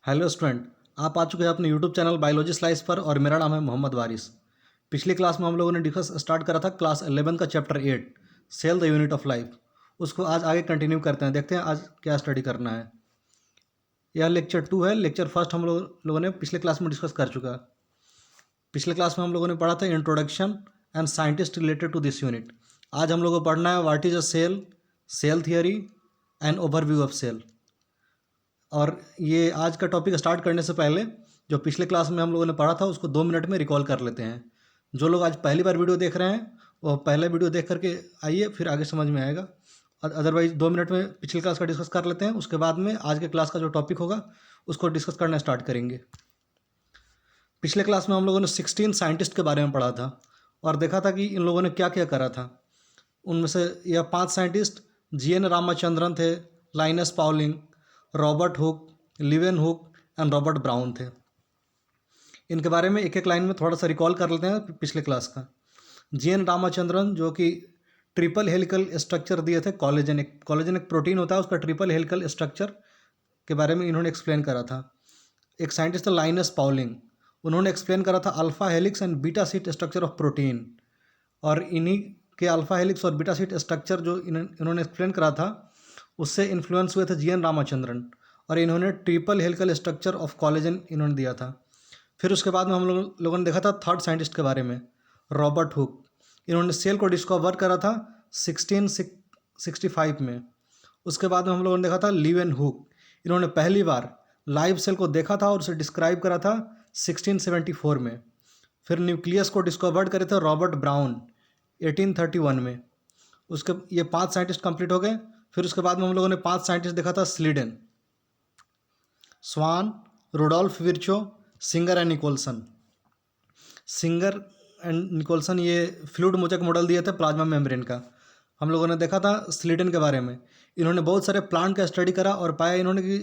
Hello student, आप आ चुके हैं अपने यूट्यूब चैनल बायोलॉजी स्लाइस पर और मेरा नाम है मोहम्मद वारिस। पिछली क्लास में हम लोगों ने डिस्कस स्टार्ट करा था क्लास 11 का chapter 8 cell the unit of life. उसको आज आगे कंटिन्यू करते हैं, देखते हैं आज क्या स्टडी करना है। यह लेक्चर 2 है। लेक्चर फर्स्ट हम लोगों ने पिछले क्लास में डिस्कस कर चुका। पिछले क्लास में हम लोगों ने पढ़ा था introduction and scientist related to this unit. आज हम लोगों को पढ़ना है what is a cell, cell theory and overview of cell. और ये आज का टॉपिक स्टार्ट करने से पहले जो पिछले क्लास में हम लोगों ने पढ़ा था उसको 2 मिनट में रिकॉल कर लेते हैं। जो लोग आज पहली बार वीडियो देख रहे हैं वो पहले वीडियो देख करके आइए, फिर आगे समझ में आएगा। अदरवाइज 2 मिनट में पिछली क्लास का डिस्कस कर लेते हैं, उसके बाद में आज के क्लास का जो टॉपिक होगा उसको डिस्कस करना स्टार्ट करेंगे। पिछले क्लास में हम लोगों ने 16 साइंटिस्ट के बारे में पढ़ा था और देखा था कि इन लोगों ने क्या क्या करा था। उनमें से यह 5 साइंटिस्ट जी.एन. रामाचंद्रन थे, Linus Pauling, Robert Hooke, Leeuwenhoek and Robert Brown थे। इनके बारे में एक एक लाइन में थोड़ा सा रिकॉल कर लेते हैं पिछले क्लास का। जी.एन. रामाचंद्रन जो कि ट्रिपल हेलिकल स्ट्रक्चर दिए थे, कॉलेजन एक प्रोटीन होता है, उसका ट्रिपल हेलिकल स्ट्रक्चर के बारे में इन्होंने एक्सप्लेन करा था। एक साइंटिस्ट था लाइनस पाउलिंग, उन्होंने एक्सप्लेन करा था alpha helix and beta sheet structure of protein. और इन्हीं के अल्फा हेलिक्स और बीटा शीट स्ट्रक्चर जो इन्होंने एक्सप्लेन करा था उससे इन्फ्लुएंस हुए थे जी.एन. रामाचंद्रन, और इन्होंने triple helical structure of collagen इन्होंने दिया था। फिर उसके बाद में हम लोगों ने देखा था थर्ड साइंटिस्ट के बारे में, रॉबर्ट हुक। इन्होंने सेल को डिस्कवर करा था 1665 में। उसके बाद में हम लोगों ने देखा था लिवेन हुक, इन्होंने पहली बार लाइव सेल को देखा था और उसे डिस्क्राइब करा था 1674 में। फिर न्यूक्लियस को डिस्कवर्ड करे थे रॉबर्ट ब्राउन 1831 में। उसके ये 5 साइंटिस्ट कंप्लीट हो गए। फिर उसके बाद में हम लोगों ने 5 साइंटिस्ट देखा था Schleiden, Schwann, Rudolf Virchow, Singer and Nicolson. Singer and Nicolson ये फ्लूइड मोज़ेक मॉडल दिए थे प्लाज्मा मेम्ब्रेन का। हम लोगों ने देखा था स्लीडन के बारे में, इन्होंने बहुत सारे प्लांट का स्टडी करा और पाया इन्होंने कि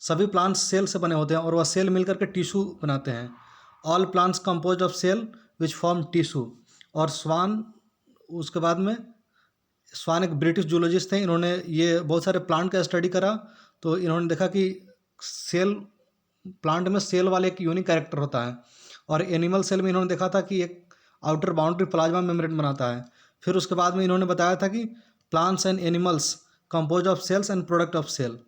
सभी प्लांट्स सेल से बने होते हैं और वह सेल मिलकर के टिश्यू बनाते हैं। All plants composed of cell which form tissue. और स्वान, उसके बाद में स्वान एक ब्रिटिश जूलॉजिस्ट थे, इन्होंने ये बहुत सारे प्लांट का स्टडी करा तो इन्होंने देखा कि सेल, प्लांट में सेल वाले एक यूनिक कैरेक्टर होता है। और एनिमल सेल में इन्होंने देखा था कि एक आउटर बाउंड्री प्लाज्मा मेम्ब्रेन बनाता है। फिर उसके बाद में इन्होंने बताया था कि plants and animals compose of cells and product of cell.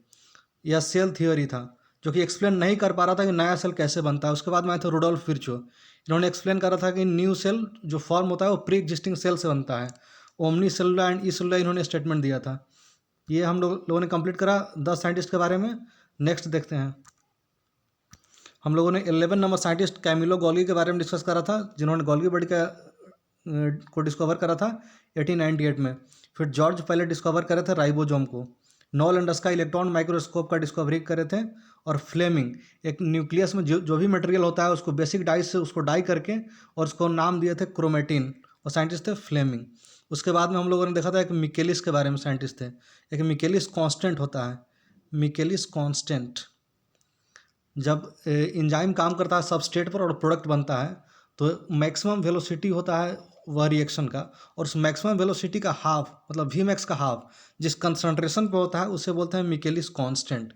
यह सेल थियोरी था जो कि एक्सप्लेन नहीं कर पा रहा था कि नया सेल कैसे बनता है। उसके बाद में आए थे रुडोल्फ विर्चो, इन्होंने एक्सप्लेन करा था कि न्यू सेल जो फॉर्म होता है वो प्री एग्जिस्टिंग सेल से बनता है। ओमनी सेलुला एंड ई सेलुला इन्होंने स्टेटमेंट दिया था। ये हम लोगों ने कंप्लीट करा 10 साइंटिस्ट के बारे में। नेक्स्ट देखते हैं, हम लोगों ने 11 नंबर साइंटिस्ट कैमिलो गोल्गी के बारे में डिस्कस करा था, जिन्होंने गोल्गी बॉडी का को डिस्कवर करा था 1898 में। फिर जॉर्ज पहले डिस्कवर करे थे राइबोजोम को। नॉल एंड का इलेक्ट्रॉन माइक्रोस्कोप का डिस्कवरी करे थे। और फ्लेमिंग एक न्यूक्लियस में जो भी मटेरियल होता है उसको बेसिक डाई से उसको डाई करके और उसको नाम दिए थे क्रोमेटिन, और साइंटिस्ट थे फ्लेमिंग। उसके बाद में हम लोगों ने देखा था एक मिकेलिस के बारे में साइंटिस्ट थे। एक मिकेलिस कांस्टेंट होता है, मिकेलिस कांस्टेंट। जब एंजाइम काम करता है सबस्ट्रेट पर और प्रोडक्ट बनता है तो मैक्सिमम वेलोसिटी होता है वह रिएक्शन का, और उस मैक्सिमम वेलोसिटी का हाफ मतलब वी मैक्स का हाफ जिस कंसंट्रेशन पे होता है उसे बोलते हैं मिकेलिस कांस्टेंट।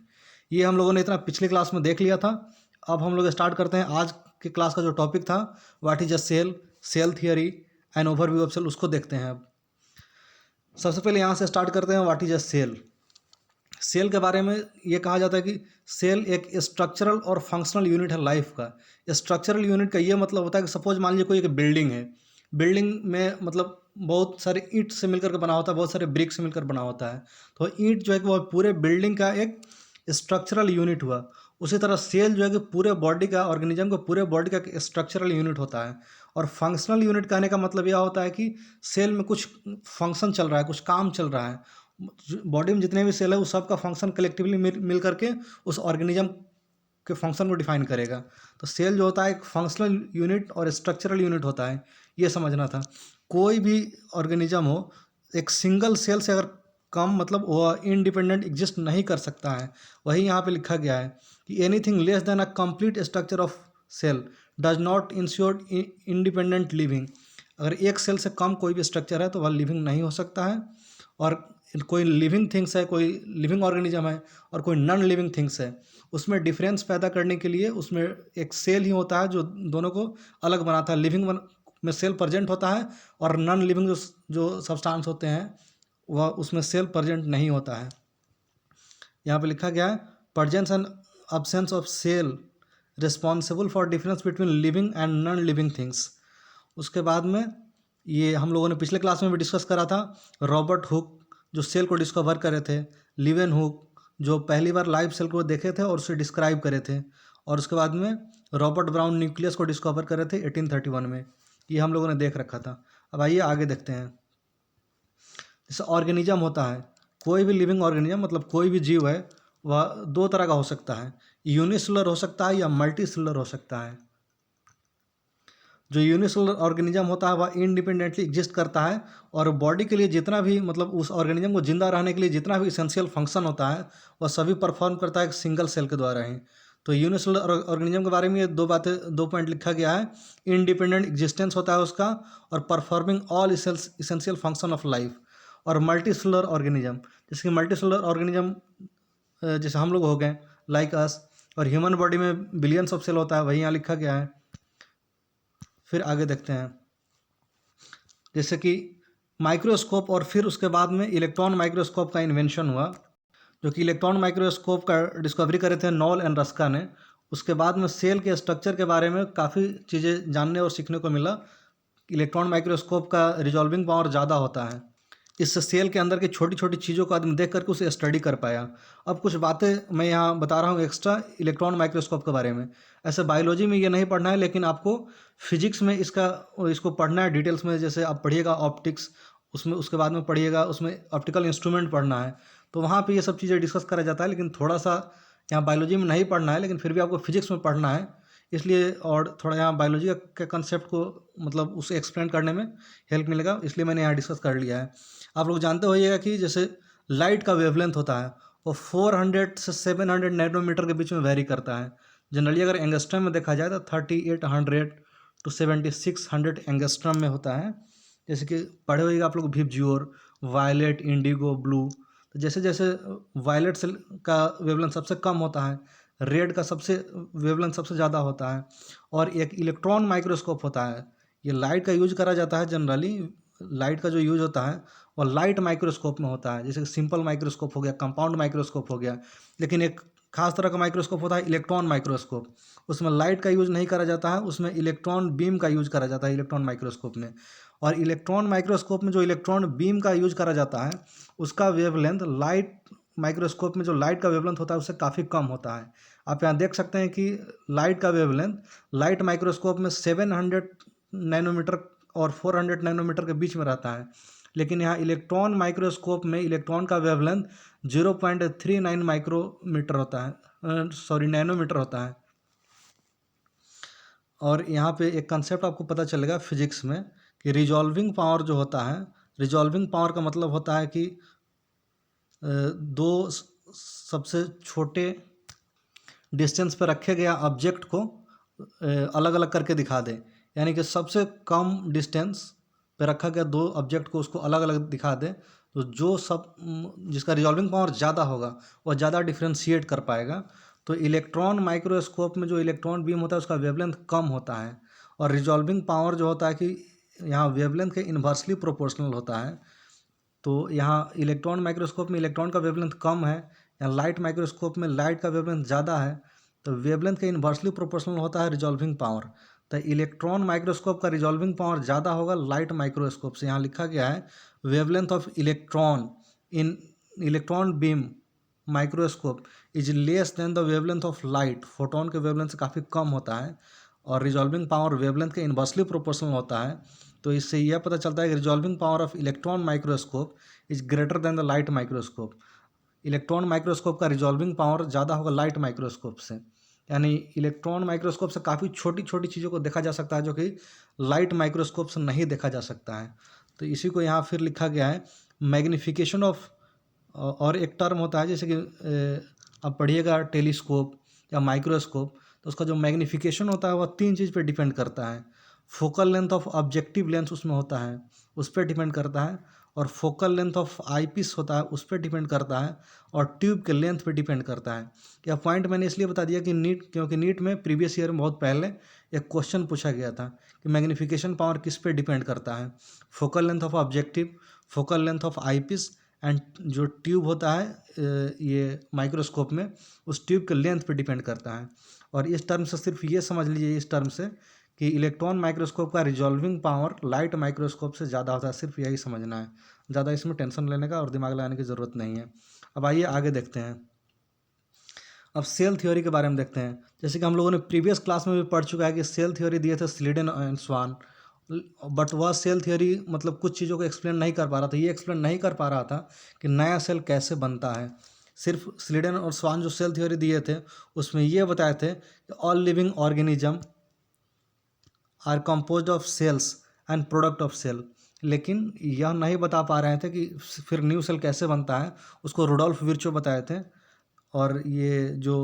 ये हम लोगों ने इतना पिछली क्लास में देख लिया था। अब हम लोग स्टार्ट करते हैं आज के क्लास का जो टॉपिक था what is a cell, cell theory and overview of cell, उसको देखते हैं। अब सबसे पहले यहाँ से स्टार्ट करते हैं what is a cell. Cell के बारे में ये कहा जाता है कि सेल एक स्ट्रक्चरल और फंक्शनल यूनिट है लाइफ का। स्ट्रक्चरल यूनिट का ये मतलब होता है कि सपोज मान लीजिए कोई एक बिल्डिंग है, बिल्डिंग में मतलब बहुत सारे ईंट से मिलकर के बना होता है, बहुत सारे ब्रिक से मिलकर बना होता है। तो ईंट जो है कि वो पूरे बिल्डिंग का एक स्ट्रक्चरल यूनिट हुआ। उसी तरह सेल जो है कि पूरे बॉडी का, ऑर्गेनिज्म का पूरे बॉडी का एक स्ट्रक्चरल यूनिट होता है। और फंक्शनल यूनिट कहने का मतलब यह होता है कि सेल में कुछ फंक्शन चल रहा है, कुछ काम चल रहा है। बॉडी में जितने भी सेल है उस सब का फंक्शन कलेक्टिवली मिल करके उस ऑर्गेनिज्म के फंक्शन को डिफाइन करेगा। तो सेल जो होता है एक फंक्शनल यूनिट और स्ट्रक्चरल यूनिट होता है, ये समझना था। कोई भी ऑर्गेनिज्म हो एक सिंगल सेल से अगर कम मतलब वो इंडिपेंडेंट एग्जिस्ट नहीं कर सकता है। वही यहाँ पे लिखा गया है कि anything less than a complete structure of cell does not ensure independent living. अगर एक सेल से कम कोई भी स्ट्रक्चर है तो वह लिविंग नहीं हो सकता है। और कोई लिविंग थिंग्स है, कोई लिविंग ऑर्गेनिज्म है और कोई नॉन लिविंग थिंग्स है, उसमें डिफरेंस पैदा करने के लिए उसमें एक सेल ही होता है जो दोनों को अलग बनाता है। लिविंग में सेल प्रेजेंट होता है और नॉन लिविंग जो सब्सटेंस होते हैं वह उसमें सेल प्रेजेंट नहीं होता है। यहाँ पे लिखा गया है presence and absence of cell responsible for difference between living and non living things. उसके बाद में ये हम लोगों ने पिछले क्लास में भी डिस्कस करा था, रॉबर्ट हुक जो सेल को डिस्कवर करे थे, लिवेन हुक जो पहली बार लाइव सेल को देखे थे और उसे डिस्क्राइब करे थे, और उसके बाद में रॉबर्ट ब्राउन न्यूक्लियस को डिस्कवर करे थे 1831 में। ये हम लोगों ने देख रखा था। अब आइए आगे देखते हैं। जैसे ऑर्गेनिज्म होता है, कोई भी लिविंग ऑर्गेनिज्म मतलब कोई भी जीव है वह दो तरह का हो सकता है, यूनिसेलुलर हो सकता है या मल्टीसेलुलर हो सकता है। जो यूनिसेलुलर ऑर्गेनिज्म होता है वह इंडिपेंडेंटली एग्जिस्ट करता है और बॉडी के लिए जितना भी मतलब उस ऑर्गेनिज्म को जिंदा रहने के लिए जितना भी इसेंशियल फंक्शन होता है वह सभी परफॉर्म करता है एक सिंगल सेल के द्वारा ही। तो यूनिसेलुलर ऑर्गेनिज्म के बारे में ये दो पॉइंट लिखा गया है, इंडिपेंडेंट एग्जिस्टेंस होता है उसका और performing all essential function of life. और मल्टीसेलुलर ऑर्गेनिज्म, जैसे कि मल्टीसेलुलर ऑर्गेनिज्म जैसे हम लोग हो गए लाइक अस, और ह्यूमन बॉडी में बिलियंस ऑफ सेल होता है, वही यहाँ लिखा गया है। फिर आगे देखते हैं, जैसे कि माइक्रोस्कोप और फिर उसके बाद में इलेक्ट्रॉन माइक्रोस्कोप का इन्वेंशन हुआ, जो कि इलेक्ट्रॉन माइक्रोस्कोप का डिस्कवरी करे थे नॉल एंड रस्का ने। उसके बाद में सेल के स्ट्रक्चर के बारे में काफ़ी चीज़ें जानने और सीखने को मिला। इलेक्ट्रॉन माइक्रोस्कोप का रिजॉल्विंग पावर ज़्यादा होता है, इससे सेल के अंदर की छोटी छोटी चीज़ों को आदमी देख करके उसे स्टडी कर पाया। अब कुछ बातें मैं यहाँ बता रहा हूँ एक्स्ट्रा इलेक्ट्रॉन माइक्रोस्कोप के बारे में। ऐसे बायोलॉजी में ये नहीं पढ़ना है, लेकिन आपको फिजिक्स में इसको पढ़ना है डिटेल्स में। जैसे आप पढ़िएगा ऑप्टिक्स, उसमें उसके बाद में पढ़िएगा उसमें ऑप्टिकल इंस्ट्रूमेंट पढ़ना है, तो वहाँ पे ये सब चीज़ें डिस्कस करा जाता है। लेकिन थोड़ा सा यहाँ बायोलॉजी में नहीं पढ़ना है, लेकिन फिर भी आपको फिजिक्स में पढ़ना है, इसलिए और थोड़ा यहाँ बायोलॉजी के कंसेप्ट को मतलब उसे एक्सप्लेन करने में हेल्प मिलेगा, इसलिए मैंने यहाँ डिस्कस कर लिया है। आप लोग जानते होइएगा कि जैसे लाइट का वेवलेंथ होता है वो 400 से 700 नैनोमीटर के बीच में वेरी करता है। जनरली अगर एंगस्ट्रम में देखा जाए तो 3800 टू 7600 एंगस्ट्रम में होता है। जैसे कि पढ़े होइएगा आप लोग विबज्योर, वायलेट, इंडिगो, ब्लू। तो जैसे जैसे वायलेट से का वेवलेंथ सबसे कम होता है, रेड का सबसे वेवलेंथ सबसे ज़्यादा होता है। और एक इलेक्ट्रॉन माइक्रोस्कोप होता है, ये लाइट का यूज करा जाता है। जनरली लाइट का जो यूज होता है वो लाइट माइक्रोस्कोप में होता है, जैसे कि सिंपल माइक्रोस्कोप हो गया, कंपाउंड माइक्रोस्कोप हो गया। लेकिन एक खास तरह का माइक्रोस्कोप होता है इलेक्ट्रॉन माइक्रोस्कोप, उसमें लाइट का यूज नहीं करा जाता है, उसमें इलेक्ट्रॉन बीम का यूज करा जाता है इलेक्ट्रॉन माइक्रोस्कोप में। और इलेक्ट्रॉन माइक्रोस्कोप में जो इलेक्ट्रॉन बीम का यूज करा जाता है उसका वेवलेंथ लाइट माइक्रोस्कोप में जो लाइट का वेवलेंथ होता है उससे काफ़ी कम होता है। आप यहाँ देख सकते हैं कि लाइट का वेवलेंथ लाइट माइक्रोस्कोप में 700 नैनोमीटर और 400 नैनोमीटर के बीच में रहता है, लेकिन यहाँ इलेक्ट्रॉन माइक्रोस्कोप में इलेक्ट्रॉन का वेवलेंथ 0.39 माइक्रोमीटर होता है, नैनोमीटर होता है। और यहाँ पे एक कंसेप्ट आपको पता चलेगा फिजिक्स में कि रिजॉल्विंग पावर जो होता है, रिजॉल्विंग पावर का मतलब होता है कि दो सबसे छोटे डिस्टेंस पर रखे गया ऑब्जेक्ट को अलग अलग करके दिखा दे, यानी कि सबसे कम डिस्टेंस पे रखा गया दो ऑब्जेक्ट को उसको अलग अलग दिखा दे, तो जो सब जिसका रिजॉल्विंग पावर ज़्यादा होगा वह ज़्यादा डिफ्रेंशिएट कर पाएगा। तो इलेक्ट्रॉन माइक्रोस्कोप में जो इलेक्ट्रॉन बीम होता है उसका वेवलेंथ कम होता है, और रिजॉल्विंग पावर जो होता है कि यहाँ वेवलेंथ के इन्वर्सली प्रोपोर्शनल होता है। तो यहाँ इलेक्ट्रॉन माइक्रोस्कोप में इलेक्ट्रॉन का वेवलेंथ कम है, या लाइट माइक्रोस्कोप में लाइट का वेवलेंथ ज़्यादा है, तो वेवलेंथ के इन्वर्सली प्रोपोर्शनल होता है रिजॉल्विंग पावर। तो इलेक्ट्रॉन माइक्रोस्कोप का रिजॉल्विंग पावर ज़्यादा होगा लाइट माइक्रोस्कोप से। यहाँ लिखा गया है wavelength of electron in electron beam microscope is less than the wavelength of light. Photon के वेवलेंथ से काफ़ी कम होता है, और रिजॉल्विंग पावर वेवलेंथ के इन्वर्सली प्रोपोर्शनल होता है। तो इससे यह पता चलता है कि resolving power of electron microscope is greater than the light microscope. Electron microscope का रिजॉल्विंग पावर ज़्यादा होगा लाइट माइक्रोस्कोप से, यानी इलेक्ट्रॉन माइक्रोस्कोप से काफ़ी छोटी छोटी चीज़ों को देखा जा सकता है जो कि लाइट माइक्रोस्कोप से नहीं देखा जा सकता है। तो इसी को यहाँ फिर लिखा गया है मैग्नीफिकेशन ऑफ। और एक टर्म होता है जैसे कि आप पढ़िएगा टेलीस्कोप या माइक्रोस्कोप, तो उसका जो मैग्नीफिकेशन होता है वह तीन चीज़ पे डिपेंड करता है। Focal length of objective lens उसमें होता है, उस पर डिपेंड करता है, और focal length of eyepiece होता है उस पर डिपेंड करता है, और ट्यूब के लेंथ पे डिपेंड करता है। यह पॉइंट मैंने इसलिए बता दिया कि क्योंकि नीट में प्रीवियस ईयर में बहुत पहले एक क्वेश्चन पूछा गया था कि मैग्नीफिकेशन पावर किस पे डिपेंड करता है, focal length of objective, focal length of eyepiece and जो ट्यूब होता है ये माइक्रोस्कोप में, उस ट्यूब के लेंथ पे डिपेंड करता है। और इस टर्म से सिर्फ ये समझ लीजिए इस टर्म से कि इलेक्ट्रॉन माइक्रोस्कोप का रिजॉल्विंग पावर लाइट माइक्रोस्कोप से ज़्यादा होता है, सिर्फ यही समझना है, ज़्यादा इसमें टेंशन लेने का और दिमाग लगाने की ज़रूरत नहीं है। अब आइए आगे देखते हैं। अब सेल थ्योरी के बारे में देखते हैं। जैसे कि हम लोगों ने प्रीवियस क्लास में भी पढ़ चुका है कि सेल थ्योरी दिए थे स्लीडन एंड स्वान, बट वह सेल थ्योरी मतलब कुछ चीज़ों को एक्सप्लेन नहीं कर पा रहा था। ये एक्सप्लेन नहीं कर पा रहा था कि नया सेल कैसे बनता है। सिर्फ स्लीडन और स्वान जो सेल थ्योरी दिए थे उसमें ये बताए थे कि all living organism are composed of cells and product of cell, लेकिन यह नहीं बता पा रहे थे कि फिर न्यू सेल कैसे बनता है। उसको रुडोल्फ विर्चो बताए थे। और ये जो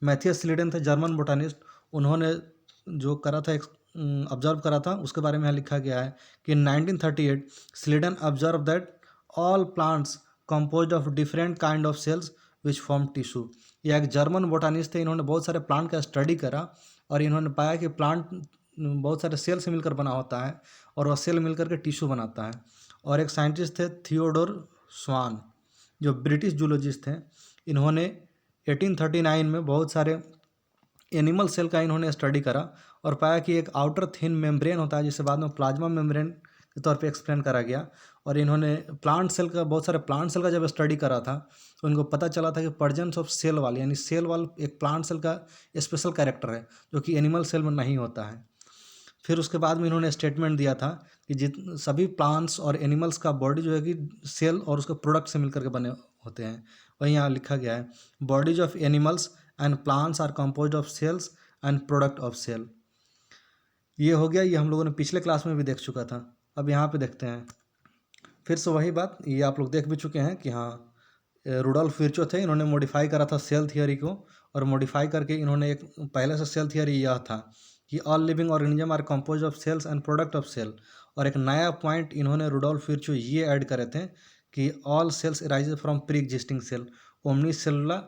मैथियस स्लीडन थे जर्मन बोटानिस्ट, उन्होंने जो करा था ऑब्जर्व करा था उसके बारे में यहाँ लिखा गया है कि 1938 स्लीडन observe that all plants composed of different kind of cells which form tissue. यह एक जर्मन बोटानिस्ट थे, इन्होंने बहुत सारे प्लांट का स्टडी करा और इन्होंने पाया कि प्लांट बहुत सारे सेल से मिलकर बना होता है और वह सेल मिलकर के टिश्यू बनाता है। और एक साइंटिस्ट थे थियोडोर स्वान, जो ब्रिटिश जूलॉजिस्ट थे, इन्होंने 1839 में बहुत सारे एनिमल सेल का इन्होंने स्टडी करा और पाया कि एक आउटर थिन मेम्ब्रेन होता है जिसे बाद में प्लाज्मा मेम्ब्रेन के तौर पे एक्सप्लेन करा गया। और इन्होंने प्लांट सेल का, बहुत सारे प्लांट सेल का जब स्टडी करा था तो इनको पता चला था कि प्रजेंस ऑफ सेल वाल, यानी सेल वाल एक प्लांट सेल का स्पेशल कैरेक्टर है जो कि एनिमल सेल में नहीं होता है। फिर उसके बाद में इन्होंने स्टेटमेंट दिया था कि सभी प्लांट्स और एनिमल्स का बॉडी जो है कि सेल और उसके प्रोडक्ट से मिलकर के बने होते हैं। वहीं यहाँ लिखा गया है bodies of animals and plants are composed of cells and product of cell. ये हो गया, ये हम लोगों ने पिछले क्लास में भी देख चुका था। अब यहाँ पे देखते हैं फिर से वही बात, ये आप लोग देख भी चुके हैं कि हाँ रुडोल्फ विर्चो थे, इन्होंने मॉडिफाई करा था सेल थियरी को, और मॉडिफाई करके इन्होंने एक पहले से सेल थियरी यह था कि all living organism are compose of cells and product of cell. और एक नया पॉइंट इन्होंने रुडोल्फ विर्चो ये ऐड करे थे कि all cells arise from pre existing cell, ओमनी सेलुला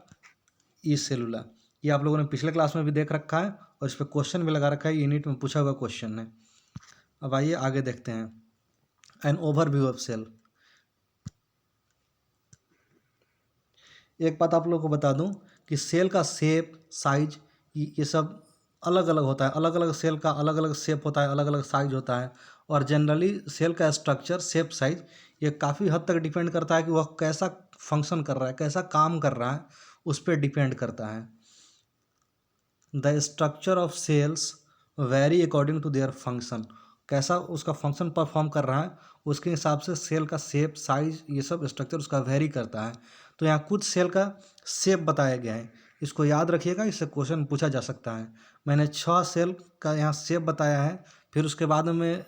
ई सेलुला। ये आप लोगों ने पिछले क्लास में भी देख रखा है और इस पर क्वेश्चन भी लगा रखा है, ये नीट में पूछा हुआ क्वेश्चन है। अब आइए आगे देखते हैं एन ओवरव्यू ऑफ सेल। एक बात आप लोगों को बता दूं कि सेल का शेप, साइज, ये सब अलग अलग होता है। अलग अलग सेल का अलग अलग शेप होता है, अलग अलग साइज होता है। और जनरली सेल का स्ट्रक्चर, शेप, साइज ये काफ़ी हद तक डिपेंड करता है कि वह कैसा फंक्शन कर रहा है, कैसा काम कर रहा है, उस पर डिपेंड करता है। The structure of cells vary according to their function, कैसा उसका फंक्शन परफॉर्म कर रहा है उसके हिसाब से सेल का शेप, साइज, ये सब स्ट्रक्चर उसका वेरी करता है। तो यहाँ कुछ सेल का शेप बताया गया है, इसको याद रखिएगा, इससे क्वेश्चन पूछा जा सकता है। मैंने 6 सेल का यहाँ शेप बताया है, फिर उसके बाद में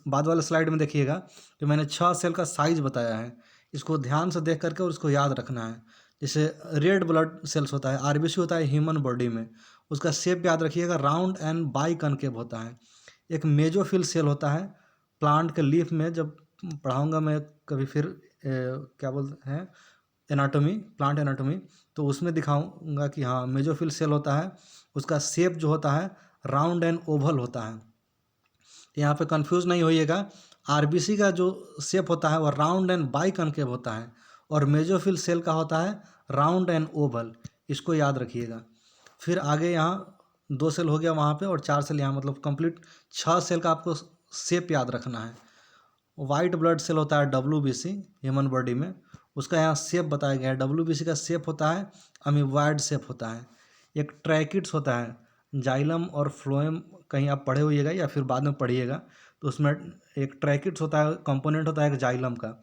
बाद वाले स्लाइड में देखिएगा कि मैंने 6 सेल का साइज बताया है। इसको ध्यान से देख करके और उसको याद रखना है। जैसे रेड ब्लड सेल्स होता है, आरबीसी होता है ह्यूमन बॉडी में, उसका शेप याद रखिएगा, राउंड एंड बाई कनकेव होता है। एक मेजोफिल सेल होता है प्लांट के लीफ में, जब पढ़ाऊँगा मैं कभी फिर क्या बोलते हैं एनाटॉमी, प्लांट एनाटॉमी, तो उसमें दिखाऊंगा कि हाँ मेजोफिल सेल होता है, उसका शेप जो होता है राउंड एंड ओवल होता है। यहाँ पे कंफ्यूज नहीं होइएगा, आरबीसी का जो शेप होता है वह राउंड एंड बाई कनकेव होता है और मेजोफिल सेल का होता है राउंड एंड ओवल, इसको याद रखिएगा। फिर आगे यहाँ 2 सेल हो गया वहाँ पे और 4 सेल यहाँ, मतलब कंप्लीट 6 सेल का आपको शेप याद रखना है। वाइट ब्लड सेल होता है WBC ह्यूमन बॉडी में, उसका यहाँ शेप बताया गया है। WBC का शेप होता है अमीबॉयड शेप होता है। एक ट्रैकिड्स होता है, जाइलम और फ्लोएम, कहीं आप पढ़े होइएगा या फिर बाद में पढ़िएगा, तो उसमें एक ट्रैकिड्स होता है, कंपोनेंट होता है एक जाइलम का,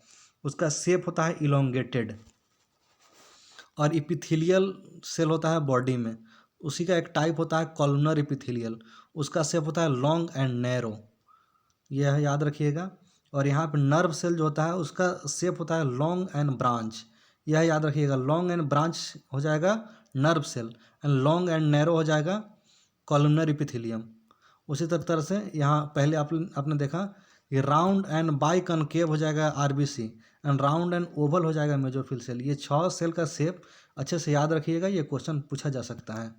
उसका शेप होता है इलोंगेटेड। और इपिथेलियल सेल होता है बॉडी में, उसी का एक टाइप होता है कॉलमनर इपिथेलियल, उसका शेप होता है लॉन्ग एंड नैरो, यह याद रखिएगा। और यहाँ पे नर्व सेल जो होता है उसका शेप होता है लॉन्ग एंड ब्रांच, यह याद रखिएगा। लॉन्ग एंड ब्रांच हो जाएगा nerve cell and long and narrow हो जाएगा कॉलमनर इपिथेलियम। उसी तरह से यहाँ पहले आपने देखा ये राउंड एंड बाई कनकेव हो जाएगा RBC, and round and Oval हो जाएगा मेजोफिल सेल। ये 6 सेल का शेप अच्छे से याद रखिएगा, ये क्वेश्चन पूछा जा सकता है।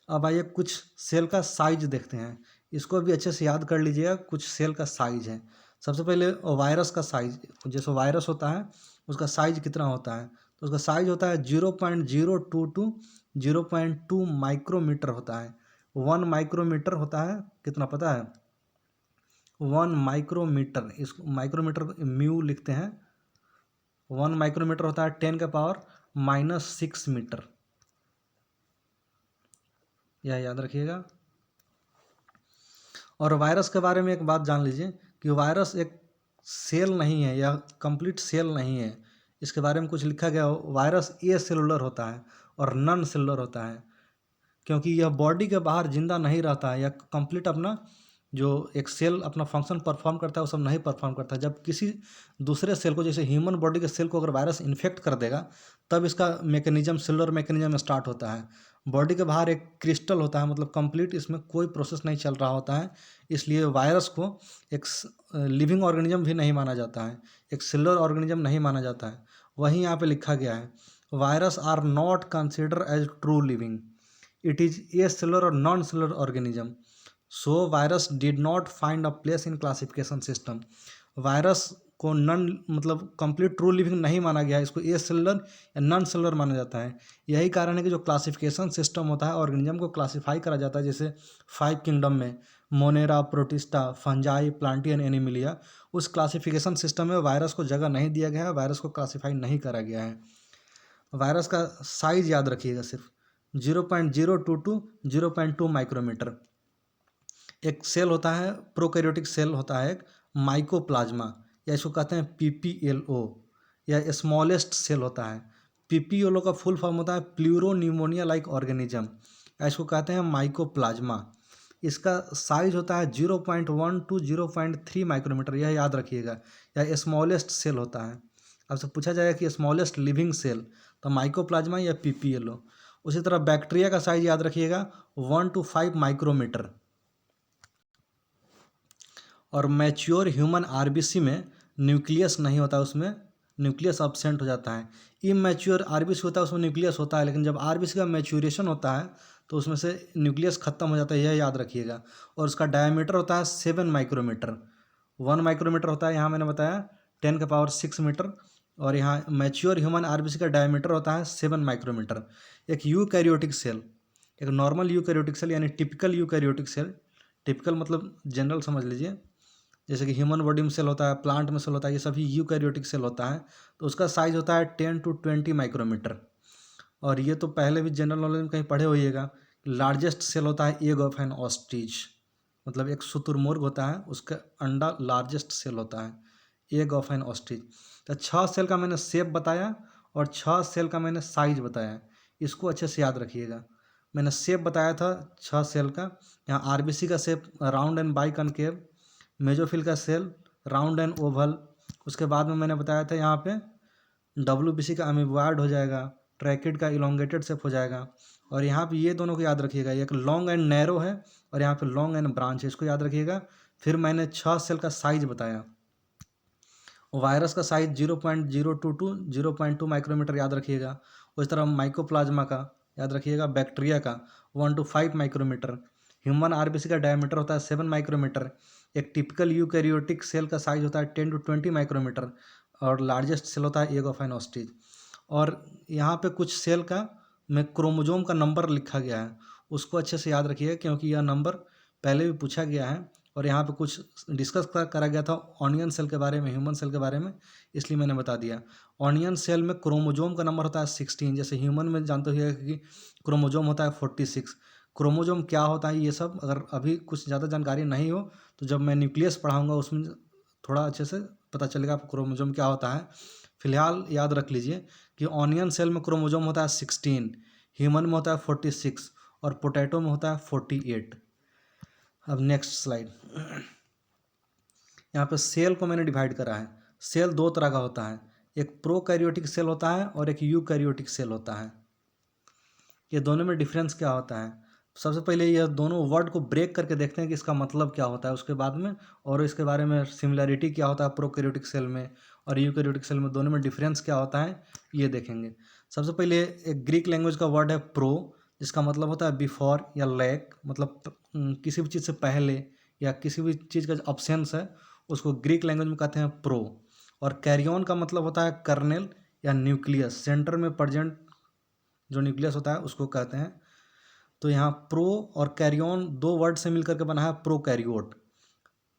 अब आइए कुछ सेल का साइज देखते हैं, इसको भी अच्छे से याद कर लीजिएगा। कुछ सेल का साइज है। सबसे पहले वायरस का साइज, जैसे वायरस होता है उसका साइज कितना होता है, तो उसका साइज होता है 0.022 टू 0.2 माइक्रोमीटर होता है। 1 माइक्रोमीटर होता है, कितना पता है? 1 माइक्रोमीटर, इस माइक्रोमीटर को म्यू लिखते हैं। 1 माइक्रोमीटर होता है 10⁻⁻⁶ मीटर, यह याद रखिएगा। और वायरस के बारे में एक बात जान लीजिए कि वायरस एक सेल नहीं है या कंप्लीट सेल नहीं है। इसके बारे में कुछ लिखा गया हो, वायरस ए सेलुलर होता है और नॉन सेलुलर होता है, क्योंकि यह बॉडी के बाहर जिंदा नहीं रहता है या कंप्लीट अपना जो एक सेल अपना फंक्शन परफॉर्म करता है वो सब नहीं परफॉर्म करता है। जब किसी दूसरे सेल को, जैसे ह्यूमन बॉडी के सेल को अगर वायरस इन्फेक्ट कर देगा तब इसका मैकेनिज्म, सेलुलर मैकेनिज्म स्टार्ट होता है। बॉडी के बाहर एक क्रिस्टल होता है, मतलब कंप्लीट इसमें कोई प्रोसेस नहीं चल रहा होता है, इसलिए वायरस को एक लिविंग ऑर्गेनिज्म भी नहीं माना जाता है, एक सेलुलर ऑर्गेनिज्म नहीं माना जाता है। वहीं यहाँ पे लिखा गया है virus are not consider as true living, it is a cellular or non-cellular organism, so virus did not find a place in classification system। Virus को नॉन, मतलब कंप्लीट ट्रू लिविंग नहीं माना गया है, इसको ए सेलुलर या नॉन सेलुलर माना जाता है। यही कारण है कि जो क्लासिफिकेशन सिस्टम होता है, ऑर्गेनिज्म को क्लासीफाई करा जाता है, जैसे 5 किंगडम में मोनेरा, प्रोटिस्टा, फंजाई, प्लांटियन, एनिमिलिया, उस क्लासिफिकेशन सिस्टम में वायरस को जगह नहीं दिया गया है, वायरस को क्लासीफाई नहीं करा गया है। वायरस का साइज याद रखिएगा, सिर्फ 0.022 टू 0.2 माइक्रोमीटर। एक सेल होता है, प्रोकैरियोटिक सेल होता है एक, माइकोप्लाज्मा, या इसको कहते हैं पीपीएलओ, या स्मॉलेस्ट सेल होता है। पीपीएलओ का फुल फॉर्म होता है प्लूरो न्यूमोनिया लाइक ऑर्गेनिज्म, या इसको कहते हैं माइकोप्लाज्मा। इसका साइज होता है 0.1 टू 0.3 माइक्रोमीटर, यह याद रखिएगा। यह स्मॉलेस्ट सेल होता है। आपसे पूछा जाएगा कि स्मॉलेस्ट लिविंग सेल, तो माइकोप्लाज्मा या पीपीएलओ। उसी तरह बैक्टीरिया का साइज याद रखिएगा 1 टू 5 माइक्रोमीटर। और मैच्योर ह्यूमन आरबीसी में न्यूक्लियस नहीं होता, उसमें न्यूक्लियस अब्सेंट हो जाता है। इमैच्योर आरबीसी होता है, उसमें न्यूक्लियस होता है, लेकिन जब आरबीसी का मैच्योरेशन होता है तो उसमें से न्यूक्लियस खत्म हो जाता है, यह याद रखिएगा। और उसका डायमीटर होता है 7 माइक्रोमीटर। 1 माइक्रोमीटर होता है, यहाँ मैंने बताया 10⁻⁶ मीटर, और यहाँ मैच्योर ह्यूमन आरबीसी का डायमीटर होता है 7 माइक्रोमीटर। एक यूकैरियोटिक सेल, एक नॉर्मल यूकैरियोटिक सेल यानी टिपिकल यूकैरियोटिक सेल, टिपिकल मतलब जनरल समझ लीजिए, जैसे कि ह्यूमन बॉडी में सेल होता है, प्लांट में सेल होता है, ये सभी यूकैरियोटिक सेल होता है, तो उसका साइज होता है 10 टू 20 माइक्रोमीटर। और ये तो पहले भी जनरल नॉलेज में कहीं पढ़े होइएगा, लार्जेस्ट सेल होता है एग ऑफ एन ऑस्ट्रिच, मतलब एक शुतुरमुर्ग होता है, उसका अंडा लार्जेस्ट सेल होता है, एग ऑफ एन ऑस्ट्रिच। तो 6 सेल का मैंने शेप बताया और 6 सेल का मैंने साइज बताया, इसको अच्छे से याद रखिएगा। मैंने शेप बताया था 6 सेल का, यहाँ आरबीसी का shape round and by concave, mesophyll का सेल राउंड एंड ओवल, उसके बाद में मैंने बताया था यहाँ पे डब्ल्यूबीसी का अमीबॉयड हो जाएगा, ट्रैकिड का इलोंगेटेड शेप हो जाएगा। और यहाँ पे ये दोनों को याद रखिएगा, एक लॉन्ग एंड नैरो है और यहाँ पे लॉन्ग एंड ब्रांच है, इसको याद रखिएगा। फिर मैंने 6 सेल का साइज बताया। वायरस का साइज 0.022 टू 0.2 माइक्रोमीटर याद रखिएगा। उस तरह माइकोप्लाज्मा का याद रखिएगा, बैक्टीरिया का 1 टू 5 माइक्रोमीटर, ह्यूमन आरबीसी का डायमीटर होता है 7 माइक्रोमीटर, एक टिपिकल यूकैरियोटिक सेल का साइज होता है 10 टू 20 माइक्रोमीटर, और लार्जेस्ट सेल होता है एग ऑफ एन ऑस्ट्रिच। और यहाँ पे कुछ सेल का में क्रोमोजोम का नंबर लिखा गया है, उसको अच्छे से याद रखिएगा, क्योंकि यह नंबर पहले भी पूछा गया है। और यहाँ पे कुछ डिस्कस करा गया था ऑनियन सेल के बारे में, ह्यूमन सेल के बारे में, इसलिए मैंने बता दिया। ऑनियन सेल में क्रोमोजोम का नंबर होता है 16, जैसे ह्यूमन में जानते हो कि क्रोमोजोम होता है 46। क्रोमोजोम क्या होता है, ये सब अगर अभी कुछ ज़्यादा जानकारी नहीं हो तो जब मैं न्यूक्लियस पढ़ाऊँगा उसमें थोड़ा अच्छे से पता चलेगा आपको क्रोमोजोम क्या होता है। फिलहाल याद रख लीजिए कि ऑनियन सेल में क्रोमोजोम होता है 16, ह्यूमन में होता है 46, और पोटैटो में होता है 48। अब नेक्स्ट स्लाइड। यहाँ पे सेल को मैंने डिवाइड करा है। सेल 2 तरह का होता है, एक प्रोकैरियोटिक सेल होता है और एक यूकैरियोटिक सेल होता है। ये दोनों में डिफरेंस क्या होता है? सबसे पहले यह दोनों वर्ड को ब्रेक करके देखते हैं कि इसका मतलब क्या होता है उसके बाद में, और इसके बारे में सिमिलैरिटी क्या होता है प्रोकैरियोटिक सेल में और यूकैरियोटिक सेल में, दोनों में डिफरेंस क्या होता है ये देखेंगे। सबसे पहले एक ग्रीक लैंग्वेज का वर्ड है प्रो, जिसका मतलब होता है बिफोर या लैक, मतलब किसी भी चीज़ से पहले या किसी भी चीज़ का अब्सेंस है उसको ग्रीक लैंग्वेज में कहते हैं प्रो। और कैरियन का मतलब होता है कर्नेल या न्यूक्लियस, सेंटर में प्रेजेंट जो न्यूक्लियस होता है उसको कहते हैं। तो यहाँ प्रो और कैरियन दो वर्ड से मिलकर के बना है प्रोकैरियोट।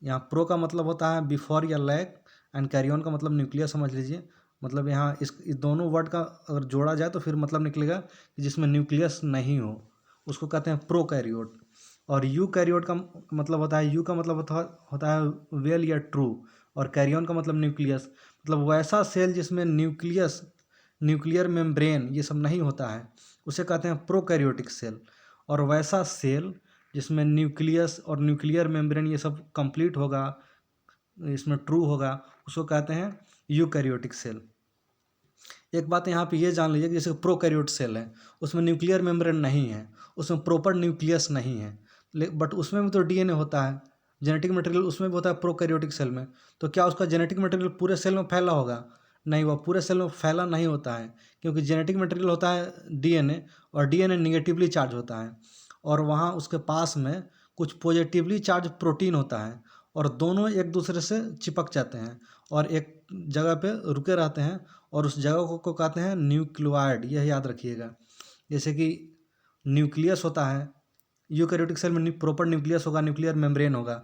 यहाँ प्रो का मतलब होता है बिफोर या लैक, एंड कैरियन का मतलब न्यूक्लियस समझ लीजिए। मतलब यहाँ इस दोनों वर्ड का अगर जोड़ा जाए तो फिर मतलब निकलेगा कि जिसमें न्यूक्लियस नहीं हो उसको कहते हैं प्रोकैरियोट। और यू कैरियोट का मतलब होता है, यू का मतलब होता है वेल या ट्रू, और कैरियन का मतलब न्यूक्लियस, मतलब वैसा सेल जिसमें न्यूक्लियस, न्यूक्लियर मेम्ब्रेन ये सब नहीं होता है उसे कहते हैं प्रोकैरियोटिक सेल। और वैसा सेल जिसमें न्यूक्लियस और न्यूक्लियर मेम्ब्रेन ये सब कंप्लीट होगा, इसमें ट्रू होगा, उसको कहते हैं यूकैरियोटिक सेल। एक बात यहाँ पे ये जान लीजिए कि जैसे प्रोकैरियोट सेल है उसमें न्यूक्लियर मेम्ब्रेन नहीं है, उसमें प्रॉपर न्यूक्लियस नहीं है, बट उसमें भी तो डीएनए होता है, जेनेटिक मटेरियल उसमें भी होता है प्रोकैरियोटिक सेल में। तो क्या उसका जेनेटिक मटेरियल पूरे सेल में फैला होगा? नहीं, वह पूरे सेल में फैला नहीं होता है, क्योंकि जेनेटिक मटेरियल होता है डीएनए, और डीएनए निगेटिवली चार्ज होता है, और वहाँ उसके पास में कुछ पॉजिटिवली चार्ज प्रोटीन होता है, और दोनों एक दूसरे से चिपक जाते हैं और एक जगह पे रुके रहते हैं, और उस जगह को कहते हैं न्यूक्लियोइड, यह याद रखिएगा। जैसे कि न्यूक्लियस होता है, यूकैरियोटिक सेल में प्रॉपर न्यूक्लियस होगा, न्यूक्लियर मेम्ब्रेन होगा,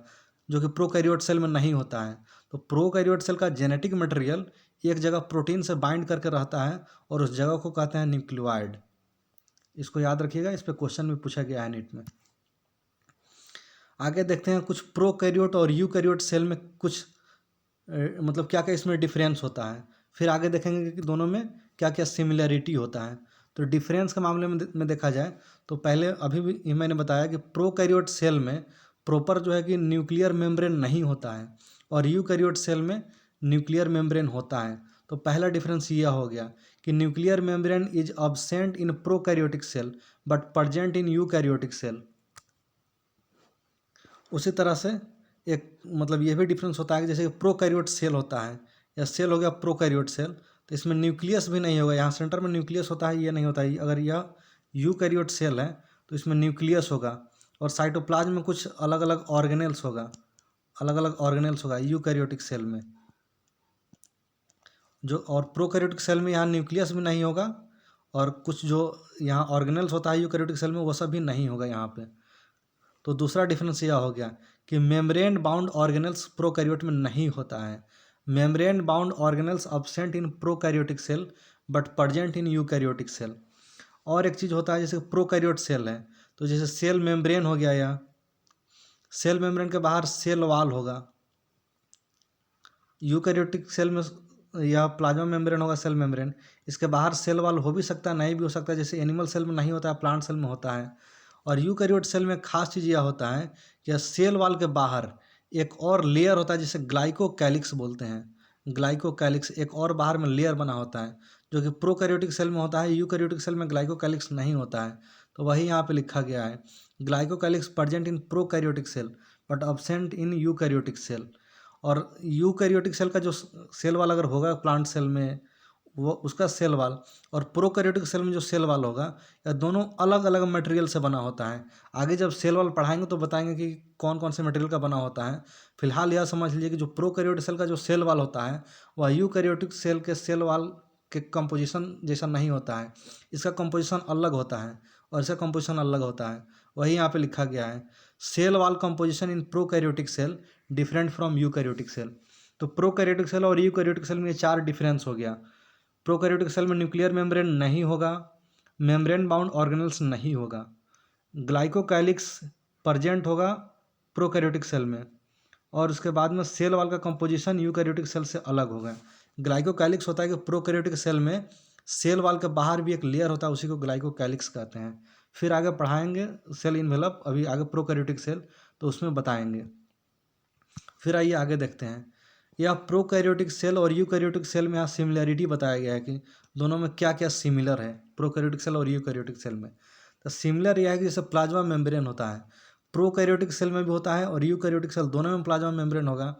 जो कि प्रोकैरियोट सेल में नहीं होता है। तो प्रोकैरियोट सेल का जेनेटिक मटेरियल एक जगह प्रोटीन से बाइंड करके रहता है, और उस जगह को कहते हैं न्यूक्लियोइड। इसको याद रखिएगा, इस पर क्वेश्चन भी पूछा गया है नीट में। आगे देखते हैं कुछ प्रोकैरियोट और यूकैरियोट सेल में कुछ मतलब क्या क्या इसमें डिफरेंस होता है। फिर आगे देखेंगे कि दोनों में क्या क्या सिमिलैरिटी होता है। तो डिफरेंस के मामले में देखा जाए तो पहले अभी भी मैंने बताया कि प्रोकैरियोट सेल में प्रॉपर जो है कि न्यूक्लियर मेम्ब्रेन नहीं होता है, और यूकैरियोट सेल में न्यूक्लियर मेम्ब्रेन होता है। तो पहला डिफरेंस यह हो गया कि nuclear membrane is absent in prokaryotic cell but present in eukaryotic cell. उसी तरह से एक मतलब ये भी डिफरेंस होता है कि जैसे प्रोकैरियोट सेल होता है, या सेल हो गया प्रोकैरियोट सेल, तो इसमें न्यूक्लियस भी नहीं होगा, यहाँ सेंटर में न्यूक्लियस होता है, ये नहीं होता है। अगर यह यूकैरियोट सेल है तो इसमें न्यूक्लियस होगा, और साइटोप्लाज्म में कुछ अलग अलग ऑर्गेनेल्स होगा, अलग अलग ऑर्गेनेल्स होगा यूकैरियोटिक सेल में जो। और प्रोकैरियोटिक सेल में यहाँ न्यूक्लियस भी नहीं होगा, और कुछ जो यहाँ ऑर्गेनेल्स होता है यूकैरियोटिक सेल में वो सब भी नहीं होगा यहाँ पे। तो दूसरा डिफरेंस यह हो गया कि मेम्ब्रेन बाउंड ऑर्गेनेल्स प्रोकैरियोट में नहीं होता है। Membrane bound organelles absent in prokaryotic cell but present in eukaryotic cell. और एक चीज़ होता है जैसे प्रोकैरियोट सेल है, तो जैसे सेल मेम्ब्रेन हो गया, या सेल मेम्ब्रेन के बाहर सेल वाल होगा। यूकैरियोटिक सेल में या प्लाज्मा मेम्ब्रेन होगा सेल मेम्ब्रेन, इसके बाहर सेल वाल हो भी सकता है नहीं भी हो सकता है, जैसे एनिमल सेल में नहीं होता है, प्लांट सेल में होता है। और यूकैरियोट सेल में खास चीज़ यह होता है कि सेल वाल के बाहर एक और लेयर होता है जिसे ग्लाइकोकैलिक्स बोलते हैं। ग्लाइकोकैलिक्स एक और बाहर में लेयर बना होता है, जो कि प्रोकैरियोटिक सेल में होता है। यूकैरियोटिक सेल में ग्लाइकोकैलिक्स नहीं होता है, तो वही यहाँ पे लिखा गया है glycocalyx present in prokaryotic cell but absent in eukaryotic cell. और यूकैरियोटिक सेल का जो सेल वाल अगर होगा प्लांट सेल में, वो उसका सेल वाल, और प्रोकैरियोटिक सेल में जो सेल वाल होगा, या दोनों अलग अलग मटेरियल से बना होता है। आगे जब सेल वाल पढ़ाएंगे तो बताएंगे कि कौन कौन से मटेरियल का बना होता है। फिलहाल यह समझ लीजिए कि जो प्रोकैरियोटिक सेल का जो सेल वाल होता है वह यूकैरियोटिक सेल के सेल वाल के कंपोजिशन जैसा नहीं होता है, इसका कंपोजिशन अलग होता है और इसका कंपोजिशन अलग होता है। वही यहाँ पे लिखा गया है cell wall composition in prokaryotic cell different from eukaryotic cell. तो प्रोकैरियोटिक सेल और यूकैरियोटिक सेल में ये चार डिफरेंस हो गया। प्रोकैरियोटिक सेल में न्यूक्लियर मेम्ब्रेन नहीं होगा, मेम्ब्रेन बाउंड ऑर्गेनल्स नहीं होगा, ग्लाइकोकैलिक्स प्रेजेंट होगा प्रोकैरियोटिक सेल में, और उसके बाद में सेल वाल का कंपोजिशन यूकैरियोटिक सेल से अलग होगा। ग्लाइकोकैलिक्स होता है कि प्रोकैरियोटिक सेल में सेल वाल के बाहर भी एक लेयर होता है, उसी को ग्लाइकोकैलिक्स कहते हैं। फिर आगे पढ़ाएंगे सेल इन्वेलप, अभी आगे प्रोकैरियोटिक सेल तो उसमें बताएंगे। फिर आइए आगे देखते हैं यह प्रोकैरियोटिक सेल और यूकैरियोटिक सेल में यहाँ सिमिलैरिटी बताया गया है कि दोनों में क्या क्या सिमिलर है प्रोकैरियोटिक सेल और यूकैरियोटिक सेल में। तो सिमिलर यह है कि जैसे प्लाज्मा मेम्ब्रेन होता है, प्रोकैरियोटिक सेल में भी होता है और यूकैरियोटिक सेल दोनों में प्लाज्मा मेम्ब्रेन होगा।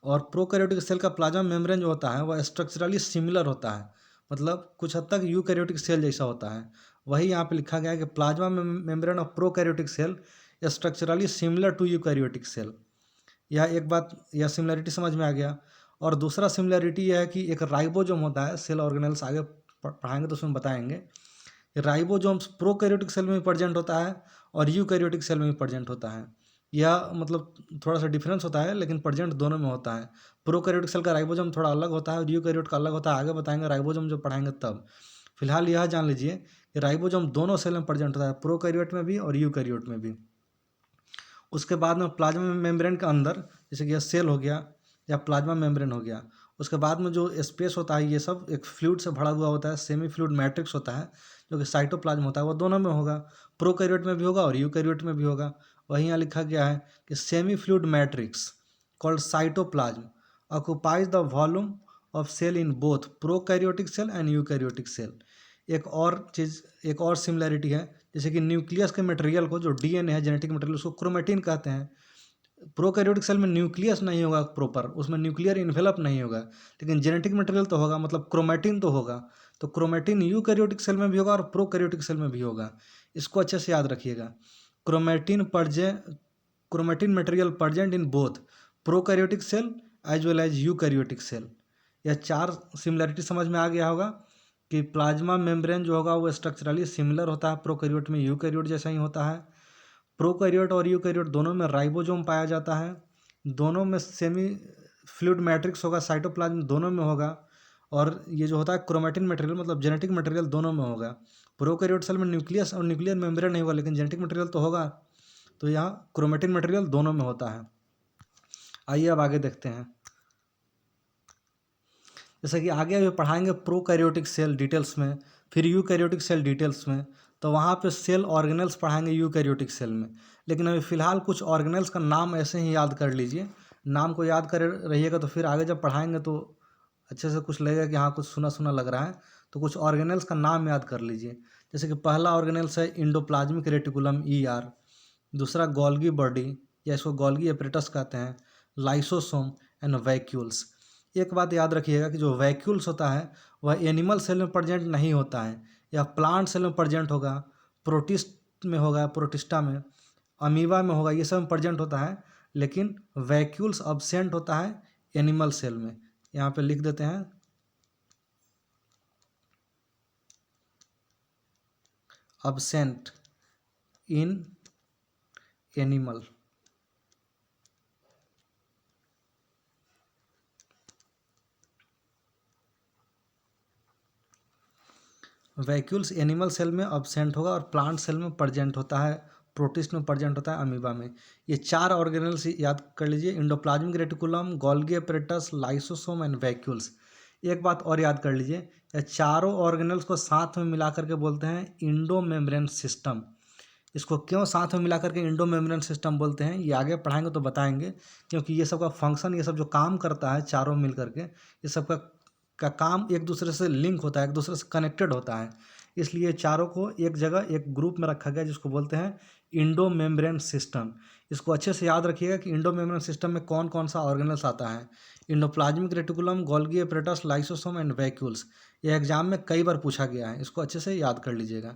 और प्रोकैरियोटिक सेल का प्लाज्मा मेम्ब्रेन जो होता है वह स्ट्रक्चरली सिमिलर होता है, मतलब कुछ हद तक यूकैरियोटिक सेल जैसा होता है। वही यहाँ पे लिखा गया है कि plasma membrane of prokaryotic cell structurally similar to eukaryotic cell. यह एक बात, यह सिमिलरिटी समझ में आ गया। और दूसरा सिमिलरिटी यह है कि एक राइबोसोम होता है, सेल ऑर्गेनेल्स आगे पढ़ाएंगे तो उसमें बताएंगे। राइबोसोम्स प्रोकैरियोटिक सेल में भी प्रेजेंट होता है और यूकैरियोटिक सेल में भी प्रेजेंट होता है। यह मतलब थोड़ा सा डिफरेंस होता है, लेकिन प्रेजेंट दोनों में होता है। प्रोकैरियोटिक सेल का राइबोसोम थोड़ा अलग होता है और यूकैरियोट का अलग होता है, आगे बताएंगे राइबोसोम जो पढ़ाएंगे तब। फिलहाल यह जान लीजिए कि राइबोसोम दोनों सेल में प्रेजेंट होता है, प्रोकैरियोट में भी और यूकैरियोट में भी। उसके बाद में प्लाज्मा मेम्ब्रेन के अंदर, जैसे कि यह सेल हो गया या प्लाज्मा मेम्ब्रेन हो गया, उसके बाद में जो स्पेस होता है ये सब एक फ्लूइड से भरा हुआ होता है, सेमी फ्लूइड मैट्रिक्स होता है जो कि साइटोप्लाज्म होता है, वो दोनों में होगा, प्रोकैरियोट में भी होगा और यूकैरियोट में भी होगा। वहीं यहाँ लिखा गया है कि semi fluid matrix called cytoplasm occupies the volume of cell in both prokaryotic cell and eukaryotic cell. एक और चीज़, एक और सिमिलैरिटी है, जैसे कि न्यूक्लियस के मटेरियल को, जो डीएनए है जेनेटिक मटेरियल, उसको क्रोमेटिन कहते हैं। प्रोकैरियोटिक सेल में न्यूक्लियस नहीं होगा प्रॉपर, उसमें न्यूक्लियर इन्वेलप नहीं होगा, लेकिन जेनेटिक मटेरियल तो होगा, मतलब क्रोमेटिन तो होगा। तो क्रोमेटिन यूकैरियोटिक सेल में भी होगा और प्रोकैरियोटिक सेल में भी होगा। इसको अच्छे से याद रखिएगा। Chromatin chromatin material present in both prokaryotic cell as well as eukaryotic cell. यह चार सिमिलरिटी समझ में आ गया होगा कि प्लाज्मा मेम्ब्रेन जो होगा वो स्ट्रक्चरली सिमिलर होता है, प्रोकैरियोट में यूकैरियोट जैसा ही होता है। प्रोकैरियोट और यूकैरियोट दोनों में राइबोसोम पाया जाता है, दोनों में सेमी फ्लूइड मैट्रिक्स होगा, साइटोप्लाज्म दोनों में होगा। और ये जो होता है क्रोमेटिन मटेरियल, मतलब जेनेटिक मटेरियल दोनों में होगा। प्रोकैरियोट सेल में न्यूक्लियस और न्यूक्लियर मेम्ब्रेन नहीं होगा, लेकिन जेनेटिक मटेरियल तो होगा। तो यहाँ क्रोमेटिन मटेरियल दोनों में होता है। आइए अब आगे देखते हैं। जैसे कि आगे अभी पढ़ाएंगे प्रोकैरियोटिक सेल डिटेल्स में, फिर यूकैरियोटिक सेल डिटेल्स में, तो वहाँ पे सेल ऑर्गेनेल्स पढ़ाएंगे यूकैरियोटिक सेल में। लेकिन अभी फ़िलहाल कुछ ऑर्गेनेल्स का नाम ऐसे ही याद कर लीजिए, नाम को याद कर रहिएगा तो फिर आगे जब पढ़ाएंगे तो अच्छे से कुछ लगेगा कि हाँ कुछ सुना सुना लग रहा है। तो कुछ ऑर्गेनेल्स का नाम याद कर लीजिए। जैसे कि पहला ऑर्गेनेल्स है इंडोप्लाज्मिक रेटिकुलम ER, दूसरा गोल्गी बॉडी या इसको गोल्गी एपरेटस कहते हैं, लाइसोसोम एंड वैक्यूल्स। एक बात याद रखिएगा कि जो वैक्यूल्स होता है वह एनिमल सेल में प्रेजेंट नहीं होता है, या प्लांट सेल में प्रेजेंट होगा, प्रोटिस्ट में होगा, प्रोटिस्टा में, अमीबा में होगा, ये सब में प्रेजेंट होता है। लेकिन वैक्यूल्स अब्सेंट होता है एनिमल सेल में। यहाँ पे लिख देते हैं absent in animal. Vacuoles animal cell में अब्सेंट होगा और प्लांट सेल में प्रेजेंट होता है, प्रोटिस्ट में प्रेजेंट होता है, अमीबा में। ये चार ऑर्गेनेल्स याद कर लीजिए, endoplasmic reticulum, Golgi apparatus, lysosome and vacuoles. एक बात और याद कर लीजिए, ये चारों ऑर्गेनेल्स को साथ में मिला करके बोलते हैं इंडो मेम्ब्रेन सिस्टम। इसको क्यों साथ में मिला करके इंडो मेम्ब्रेन सिस्टम बोलते हैं ये आगे पढ़ाएंगे तो बताएंगे, क्योंकि ये सब का फंक्शन, ये सब जो काम करता है चारों मिल करके, ये सब का काम एक दूसरे से लिंक होता है, एक दूसरे से कनेक्टेड होता है। इसलिए चारों को एक जगह एक ग्रुप में रखा गया जिसको बोलते हैं इंडो मेम्ब्रेन सिस्टम। इसको अच्छे से याद रखिएगा कि इंडो मेम्ब्रेन सिस्टम में कौन कौन सा ऑर्गेनल्स आता है। Endoplasmic reticulum, Golgi apparatus, lysosome and vacuoles. यह एग्जाम में कई बार पूछा गया है, इसको अच्छे से याद कर लीजिएगा।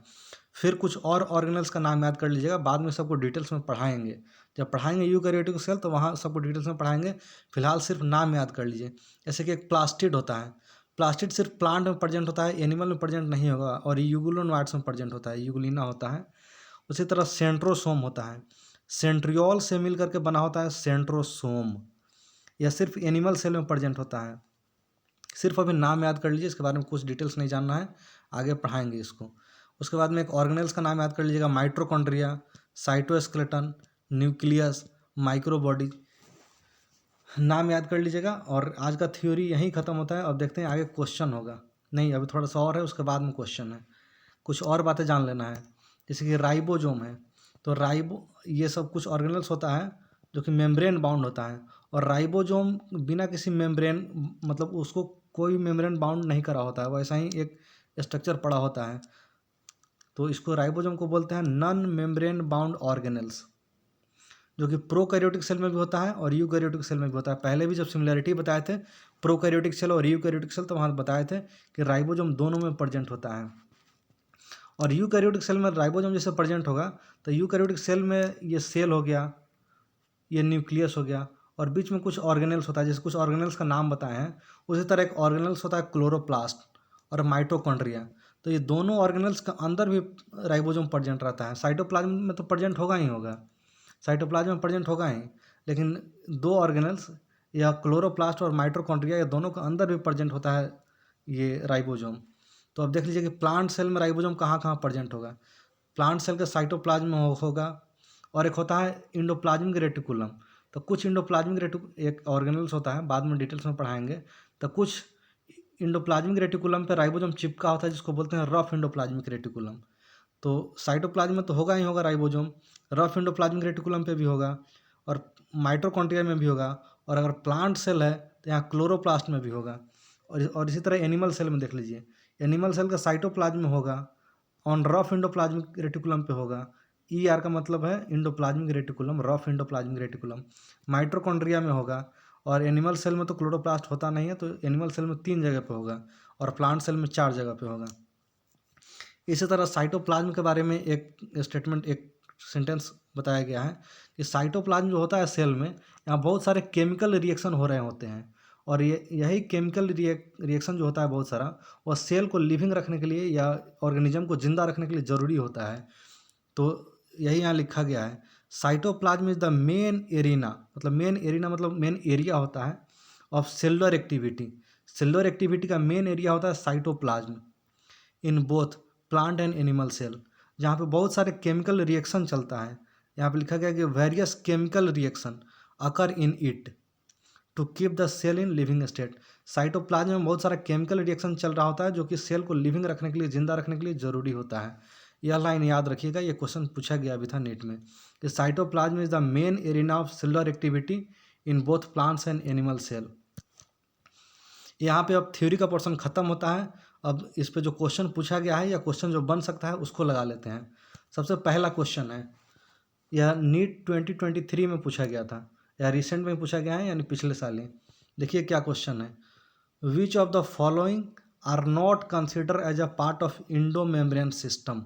फिर कुछ और ऑर्गेनल्स का नाम याद कर लीजिएगा, बाद में सबको डिटेल्स में पढ़ाएंगे। जब पढ़ाएंगे यूकैरियोटिक सेल तो वहाँ सबको डिटेल्स में पढ़ाएंगे, फिलहाल सिर्फ नाम याद कर लीजिए। जैसे कि एक प्लास्टिड होता है, प्लास्टिड सिर्फ प्लांट में प्रेजेंट होता है, एनिमल में प्रेजेंट नहीं होगा, और यूगुलोनॉइड्स में प्रेजेंट होता है, यूगुलिना होता है। उसी तरह सेंट्रोसोम होता है, सेंट्रियोल से मिल करके बना होता है सेंट्रोसोम। यह सिर्फ एनिमल सेल में प्रेजेंट होता है। सिर्फ अभी नाम याद कर लीजिए, इसके बारे में कुछ डिटेल्स नहीं जानना है, आगे पढ़ाएंगे इसको। उसके बाद में एक ऑर्गेनेल्स का नाम याद कर लीजिएगा, माइट्रोकॉन्ड्रिया, साइटोस्केलेटन, न्यूक्लियस, माइक्रोबॉडी। नाम याद कर लीजिएगा। और आज का थ्योरी यहीं ख़त्म होता है। अब देखते हैं आगे क्वेश्चन होगा, नहीं अभी थोड़ा सा और है, उसके बाद में क्वेश्चन है। कुछ और बातें जान लेना है, जैसे कि राइबोसोम है, तो ये सब कुछ ऑर्गेनेल्स होता है जो कि मेम्ब्रेन बाउंड होता है। और राइबोसोम बिना किसी मेम्ब्रेन, मतलब उसको कोई मेम्ब्रेन बाउंड नहीं करा होता है, वैसा ही एक स्ट्रक्चर पड़ा होता है। तो इसको राइबोसोम को बोलते हैं नॉन मेम्ब्रेन बाउंड ऑर्गेनेल्स, जो कि प्रोकैरियोटिक सेल में भी होता है और यूकैरियोटिक सेल में भी होता है। पहले भी जब सिमिलैरिटी बताए थे प्रोकैरियोटिक सेल और यूकैरियोटिक सेल, तो वहाँ बताए थे कि राइबोसोम दोनों में प्रेजेंट होता है। और यूकैरियोटिक सेल में राइबोसोम जैसे प्रेजेंट होगा तो यूकैरियोटिक सेल में ये सेल हो गया, ये न्यूक्लियस हो गया, और बीच में कुछ ऑर्गेनेल्स होता है, जैसे कुछ ऑर्गेनेल्स का नाम बताए हैं उसी तरह एक ऑर्गेनेल्स होता है क्लोरोप्लास्ट और माइटोकॉन्ड्रिया। तो ये दोनों ऑर्गेनेल्स के अंदर भी राइबोसोम प्रेजेंट रहता है। साइटोप्लाज्म में तो प्रेजेंट होगा ही होगा, साइटोप्लाज्म में प्रेजेंट होगा ही, लेकिन दो ऑर्गेनेल्स या क्लोरोप्लास्ट और माइटोकॉन्ड्रिया ये दोनों के अंदर भी प्रेजेंट होता है ये राइबोसोम। तो अब देख लीजिए कि प्लांट सेल में राइबोसोम कहाँ कहाँ प्रेजेंट होगा। प्लांट सेल के साइटोप्लाज्म में होगा, और एक होता है इंडोप्लाज्मिक रेटिकुलम। तो कुछ इंडोप्लाज्मिक एक ऑर्गेनल्स होता है, बाद में डिटेल्स में पढ़ाएंगे। तो कुछ इंडोप्लाज्मिक रेटिकुलम पे राइबोसोम चिपका होता है, जिसको बोलते हैं रफ इंडोप्लाज्मिक रेटिकुलम। तो साइटोप्लाज्म में तो होगा ही होगा राइबोसोम, रफ इंडोप्लाज्मिक रेटिकुलम पे भी होगा, और माइटोकॉन्ड्रिया में भी होगा, और अगर प्लांट सेल है तो यहाँ क्लोरोप्लास्ट में भी होगा। और इसी तरह एनिमल सेल में देख लीजिए, एनिमल सेल का साइटोप्लाज्म में होगा, ऑन रफ इंडोप्लाज्मिक रेटिकुलम पे होगा। ई आर का मतलब है endoplasmic reticulum, rough endoplasmic reticulum. Mitochondria में होगा, और एनिमल सेल में तो क्लोरोप्लास्ट होता नहीं है, तो एनिमल सेल में 3 जगह पे होगा और प्लांट सेल में 4 जगह पे होगा। इसी तरह साइटोप्लाज्म के बारे में एक स्टेटमेंट, एक सेंटेंस बताया गया है कि साइटोप्लाज्म जो होता है सेल में, यहाँ बहुत सारे केमिकल रिएक्शन हो रहे होते हैं, और यही केमिकल रिएक्शन जो होता है बहुत सारा, वह सेल को लिविंग रखने के लिए या ऑर्गेनिज्म को जिंदा रखने के लिए ज़रूरी होता है। तो यही यहाँ लिखा गया है, cytoplasm is the main arena, मतलब मेन एरिना मतलब मेन एरिया होता है of cellular activity. Cellular activity का मेन एरिया होता है cytoplasm in both plant and animal cell, जहाँ पे बहुत सारे केमिकल रिएक्शन चलता है। यहाँ पे लिखा गया कि various chemical reaction occur in it to keep the cell in living state. Cytoplasm में बहुत सारा केमिकल रिएक्शन चल रहा होता है, जो कि सेल को लिविंग रखने के लिए, जिंदा रखने के लिए ज़रूरी होता है। यह लाइन याद रखिएगा, ये क्वेश्चन पूछा गया अभी था नीट में कि cytoplasm is the main arena of cellular activity in both plants and animal cell. यहाँ पे अब थ्योरी का पोर्शन खत्म होता है। अब इस पे जो क्वेश्चन पूछा गया है या क्वेश्चन जो बन सकता है उसको लगा लेते हैं। सबसे पहला क्वेश्चन है, यह नीट 2023 में पूछा गया था, या रिसेंट में पूछा गया है, यानी पिछले साल ही। देखिए क्या क्वेश्चन है, which of the following are not consider as a part of endomembrane system.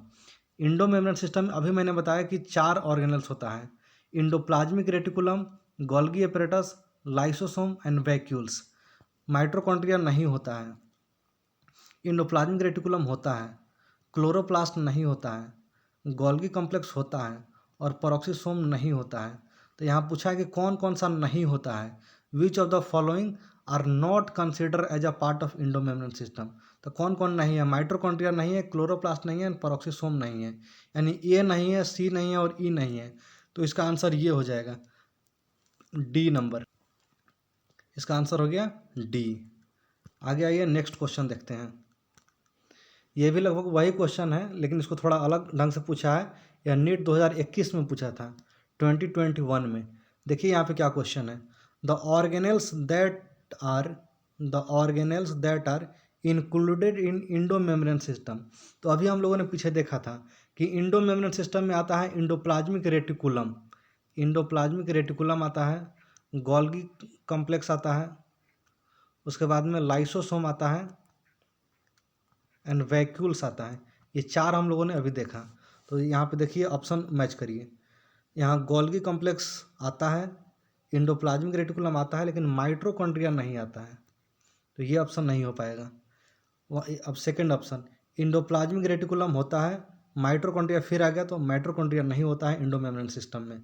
Endomembrane system अभी मैंने बताया कि 4 ऑर्गेनल्स होता है, endoplasmic reticulum, Golgi apparatus, lysosome and vacuoles. Mitochondria नहीं होता है, इंडोप्लाज्मिक रेटिकुलम होता है, क्लोरोप्लास्ट नहीं होता है, गोल्गी कॉम्प्लेक्स होता है, और पेरोक्सिसोम नहीं होता है। तो यहाँ पूछा है कि कौन कौन सा नहीं होता है, which of the following are not consider as a part of endomembrane system. तो कौन कौन नहीं है, माइटोकॉन्ड्रिया नहीं है, क्लोरोप्लास्ट नहीं है, पेरोक्सिसोम नहीं है, यानी ए नहीं है, सी नहीं है और ई नहीं है। तो इसका आंसर ये हो जाएगा डी नंबर, इसका आंसर हो गया डी। आगे आइए नेक्स्ट क्वेश्चन देखते हैं। ये भी लगभग वही क्वेश्चन है, लेकिन इसको थोड़ा अलग ढंग से पूछा है। यह नीट 2021 में पूछा था, 2021 में। देखिए यहाँ पे क्या क्वेश्चन है, the organelles that are included in endomembrane system. तो अभी हम लोगों ने पीछे देखा था कि इंडो मेम्ब्रेन सिस्टम में आता है इंडोप्लाज्मिक रेटिकुलम, इंडोप्लाज्मिक रेटिकुलम आता है, गोल्गी कॉम्प्लेक्स आता है, उसके बाद में लाइसोसोम आता है एंड वैक्यूल्स आता है। ये 4 हम लोगों ने अभी देखा। तो यहाँ पे देखिए ऑप्शन मैच करिए, यहाँ गोल्गी कॉम्प्लेक्स आता है, इंडोप्लाज्मिक रेटिकुलम आता है, लेकिन माइटोकॉन्ड्रिया नहीं आता है, तो ये ऑप्शन नहीं हो पाएगा। अब सेकंड ऑप्शन, इंडोप्लाज्मिक रेटिकुलम होता है, माइटोकॉन्ड्रिया फिर आ गया, तो माइटोकॉन्ड्रिया नहीं होता है इंडो मेम्ब्रेन सिस्टम में।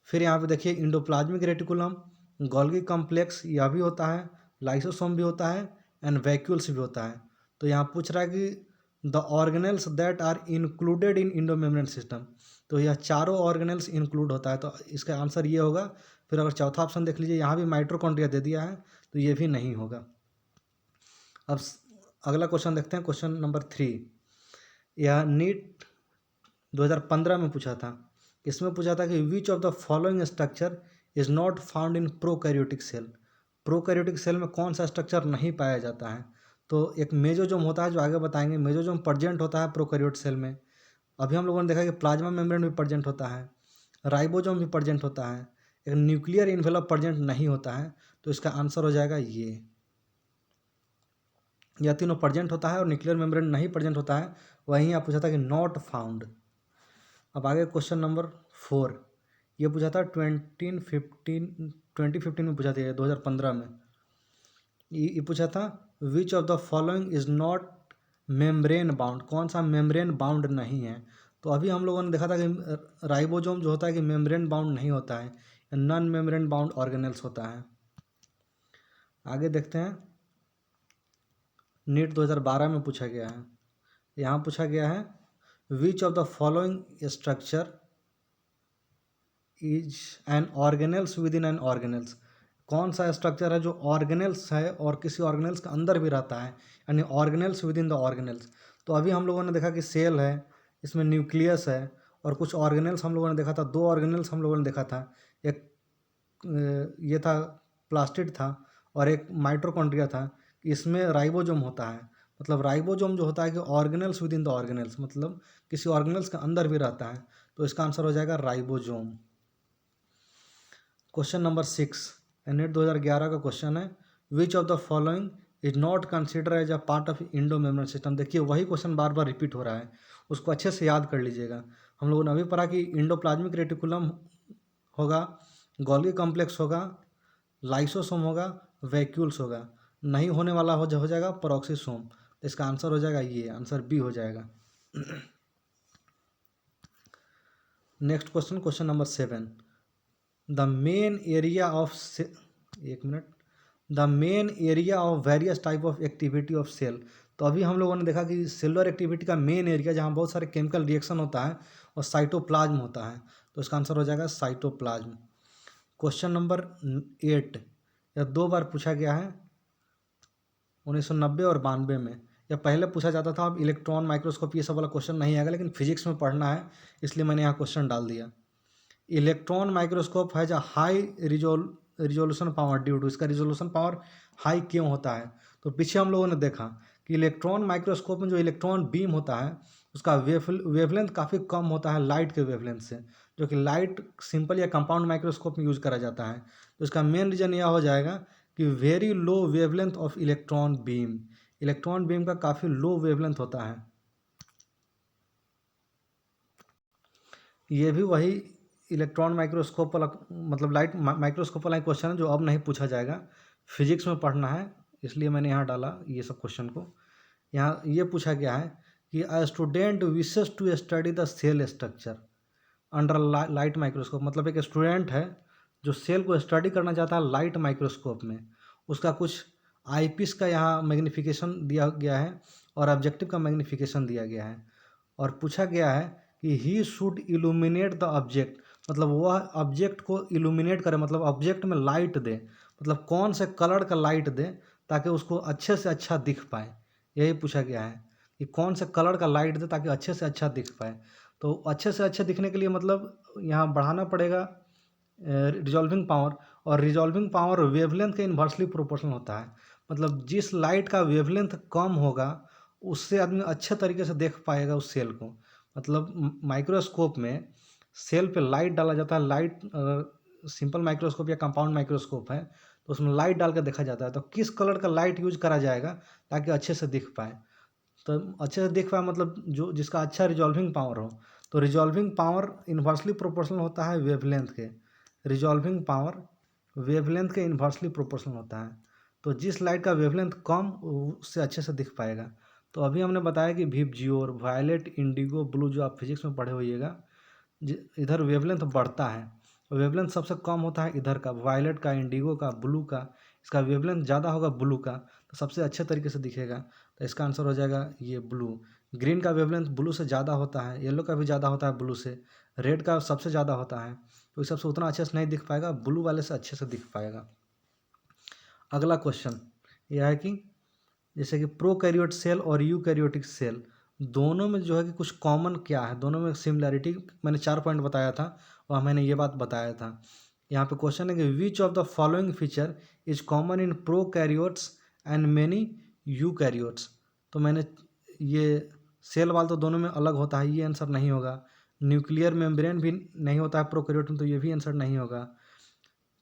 फिर यहाँ पे देखिए इंडोप्लाज्मिक रेटिकुलम, गोल्गी कॉम्प्लेक्स यह भी होता है, लाइसोसोम भी होता है एंड वैक्यूल्स भी होता है। तो यहाँ पूछ रहा है कि the organelles that are included in endomembrane system, तो यह चारों ऑर्गेनेल्स इंक्लूड होता है, तो इसका आंसर ये होगा। फिर अगर चौथा ऑप्शन देख लीजिए, यहाँ भी माइटोकॉन्ड्रिया दे दिया है, तो ये भी नहीं होगा। अब अगला क्वेश्चन देखते हैं, क्वेश्चन नंबर 3। यह नीट 2015 में पूछा था। इसमें पूछा था कि which of the following structure is not found in prokaryotic cell. Prokaryotic cell में कौन सा स्ट्रक्चर नहीं पाया जाता है। तो एक मेसोसोम होता है जो आगे बताएंगे, मेसोसोम प्रेजेंट होता है प्रोकैरियोट सेल में। अभी हम लोगों ने देखा कि प्लाज्मा मेम्ब्रेन भी प्रेजेंट होता है, राइबोसोम भी प्रेजेंट होता है, एक न्यूक्लियर इन्वेलप प्रेजेंट नहीं होता है। तो इसका आंसर हो जाएगा ये, यह तीनों प्रेजेंट होता है और न्यूक्लियर मेम्ब्रेन नहीं प्रेजेंट होता है। वहीं आप पूछा था कि नॉट फाउंड। अब आगे क्वेश्चन नंबर 4, ये पूछा था 2015 में पूछा था, 2015 में ये पूछा था विच of the following is not membrane bound, कौन सा मेम्ब्रेन बाउंड नहीं है। तो अभी हम लोगों ने देखा था कि राइबोसोम जो होता है कि मेम्ब्रेन बाउंड नहीं होता है, नॉन मेम्ब्रेन बाउंड ऑर्गेनेल्स होता है। आगे देखते हैं, नीट 2012 में पूछा गया है। यहाँ पूछा गया है which of the following structure is an organelles with in an organelles, कौन सा स्ट्रक्चर है जो ऑर्गेनेल्स है और किसी ऑर्गेनेल्स के अंदर भी रहता है, यानी organelles with in the organelles. तो अभी हम लोगों ने देखा कि सेल है, इसमें न्यूक्लियस है, और कुछ ऑर्गेनेल्स हम लोगों ने देखा था, 2 ऑर्गेनेल्स हम लोगों ने देखा था। एक ये था प्लास्टिड था और एक माइटोकॉन्ड्रिया था। इसमें राइबोसोम होता है, मतलब राइबोसोम जो होता है कि organelles with in the organelles, मतलब किसी ऑर्गेनेल्स के अंदर भी रहता है। तो इसका आंसर हो जाएगा राइबोसोम। क्वेश्चन नंबर 6, नेट 2011 का क्वेश्चन है which of the following is not consider as a part of endomembrane system. देखिए वही क्वेश्चन बार बार रिपीट हो रहा है, उसको अच्छे से याद कर लीजिएगा। हम लोगों ने अभी पढ़ा कि इंडोप्लाज्मिक रेटिकुलम होगा, गोल्गी कॉम्प्लेक्स होगा, लाइसोसोम होगा, वैक्यूल्स होगा। नहीं होने वाला हो जाएगा पेरोक्सिसोम। तो इसका आंसर हो जाएगा ये, आंसर बी हो जाएगा। Next question, question number 7, the main area of the main area of various type of activity of cell. तो अभी हम लोगों ने देखा कि सेलुलर एक्टिविटी का मेन एरिया जहाँ बहुत सारे केमिकल रिएक्शन होता है और साइटोप्लाज्म होता है। तो इसका आंसर हो जाएगा साइटोप्लाज्म। क्वेश्चन नंबर 8, यह 2 बार पूछा गया है, 1990 और 92 में। यह पहले पूछा जाता था, अब इलेक्ट्रॉन माइक्रोस्कोप ये सब वाला क्वेश्चन नहीं आएगा, लेकिन फिजिक्स में पढ़ना है इसलिए मैंने यहाँ क्वेश्चन डाल दिया। Electron microscope has a high resolution power due to, इसका रिजोल्यूशन पावर हाई क्यों होता है। तो पीछे हम लोगों ने देखा कि इलेक्ट्रॉन माइक्रोस्कोप में जो इलेक्ट्रॉन बीम होता है उसका वेवलेंथ काफ़ी कम होता है लाइट के वेवलेंथ से, जो कि लाइट सिंपल या कंपाउंड माइक्रोस्कोप में यूज करा जाता है। तो इसका मेन रीजन यह हो जाएगा कि very low wavelength of electron beam, electron beam का काफ़ी लो वेवलेंथ होता है। ये भी वही इलेक्ट्रॉन माइक्रोस्कोप वाला, मतलब लाइट माइक्रोस्कोप वाला क्वेश्चन है जो अब नहीं पूछा जाएगा, फिजिक्स में पढ़ना है, इसलिए मैंने यहाँ डाला ये सब क्वेश्चन को। यहाँ ये पूछा गया है कि a student wishes to study the cell structure under light microscope, मतलब एक स्टूडेंट है जो सेल को स्टडी करना चाहता है लाइट माइक्रोस्कोप में, उसका कुछ आईपीस का यहाँ मैग्नीफिकेशन दिया गया है और ऑब्जेक्टिव का मैग्नीफिकेशन दिया गया है। और पूछा गया है कि he should illuminate the object, मतलब वह ऑब्जेक्ट को इल्यूमिनेट करे, मतलब ऑब्जेक्ट में लाइट दे, मतलब कौन से कलर का लाइट दे ताकि उसको अच्छे से अच्छा दिख पाए। यही पूछा गया है कि कौन से कलर का लाइट दे ताकि अच्छे से अच्छा दिख पाए। तो अच्छे से अच्छे दिखने के लिए मतलब यहाँ बढ़ाना पड़ेगा रिजॉल्विंग पावर, और रिजॉल्विंग पावर वेवलेंथ के इन्वर्सली प्रोपोर्शनल होता है। मतलब जिस लाइट का वेवलेंथ कम होगा उससे आदमी अच्छे तरीके से देख पाएगा उस सेल को। मतलब माइक्रोस्कोप में सेल पे लाइट डाला जाता है, लाइट सिंपल माइक्रोस्कोप या कंपाउंड माइक्रोस्कोप है तो उसमें लाइट डाल कर देखा जाता है। तो किस कलर का लाइट यूज करा जाएगा ताकि अच्छे से दिख पाए, तो अच्छे से दिख पाए मतलब जो जिसका अच्छा रिजॉल्विंग पावर हो। तो रिजॉल्विंग पावर इन्वर्सली प्रोपोर्शनल होता है वेवलेंथ के, रिजॉल्विंग पावर वेवलेंथ के इन्वर्सली प्रोपोर्शनल होता है। तो जिस लाइट का वेवलेंथ कम उससे अच्छे से दिख पाएगा। तो अभी हमने बताया कि विबजियोर, वायलेट, इंडिगो, ब्लू, जो आप फिजिक्स में पढ़े होइएगा, इधर वेवलेंथ बढ़ता है, वेवलेंथ सबसे कम होता है इधर का, वायलेट का, इंडिगो का, ब्लू का। इसका वेवलेंथ ज़्यादा होगा ब्लू का, तो सबसे अच्छे तरीके से दिखेगा। तो इसका आंसर हो जाएगा ये ब्लू। ग्रीन का वेवलेंथ ब्लू से ज़्यादा होता है, येलो का भी ज़्यादा होता है ब्लू से, रेड का सबसे ज़्यादा होता है। तो इस सबसे उतना अच्छे से नहीं दिख पाएगा, ब्लू वाले से अच्छे से दिख पाएगा। अगला क्वेश्चन यह है कि जैसे कि प्रोकैरियोट सेल और यूकैरियोटिक सेल दोनों में जो है कि कुछ कॉमन क्या है, दोनों में सिमिलैरिटी मैंने 4 पॉइंट बताया था और मैंने ये बात बताया था। यहाँ पे क्वेश्चन है कि which of the following feature is common in prokaryotes and many eukaryotes. तो मैंने ये सेल वाल तो दोनों में अलग होता है, ये आंसर नहीं होगा। न्यूक्लियर मेम्ब्रेन भी नहीं होता है प्रोकैरियोट में, तो ये भी आंसर नहीं होगा।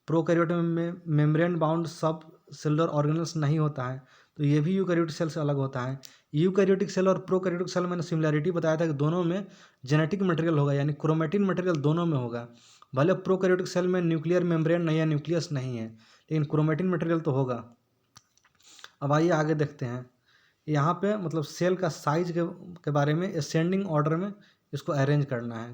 प्रोकैरियोट में मेम्ब्रेन बाउंड सब सेलुलर ऑर्गेनल्स नहीं होता है, तो ये भी यूकैरियोटिक सेल से अलग होता है। यूकैरियोटिक सेल और प्रोकैरियोटिक सेल मैंने सिमिलैरिटी बताया था कि दोनों में जेनेटिक मटेरियल होगा, यानी क्रोमेटिन मटेरियल दोनों में होगा। भले प्रोकैरियोटिक सेल में न्यूक्लियर मेम्ब्रेन नहीं है, न्यूक्लियस नहीं है, लेकिन क्रोमेटिन मटेरियल तो होगा। अब आइए आगे देखते हैं। यहाँ पे मतलब सेल का साइज के बारे में असेंडिंग ऑर्डर में इसको अरेंज करना है।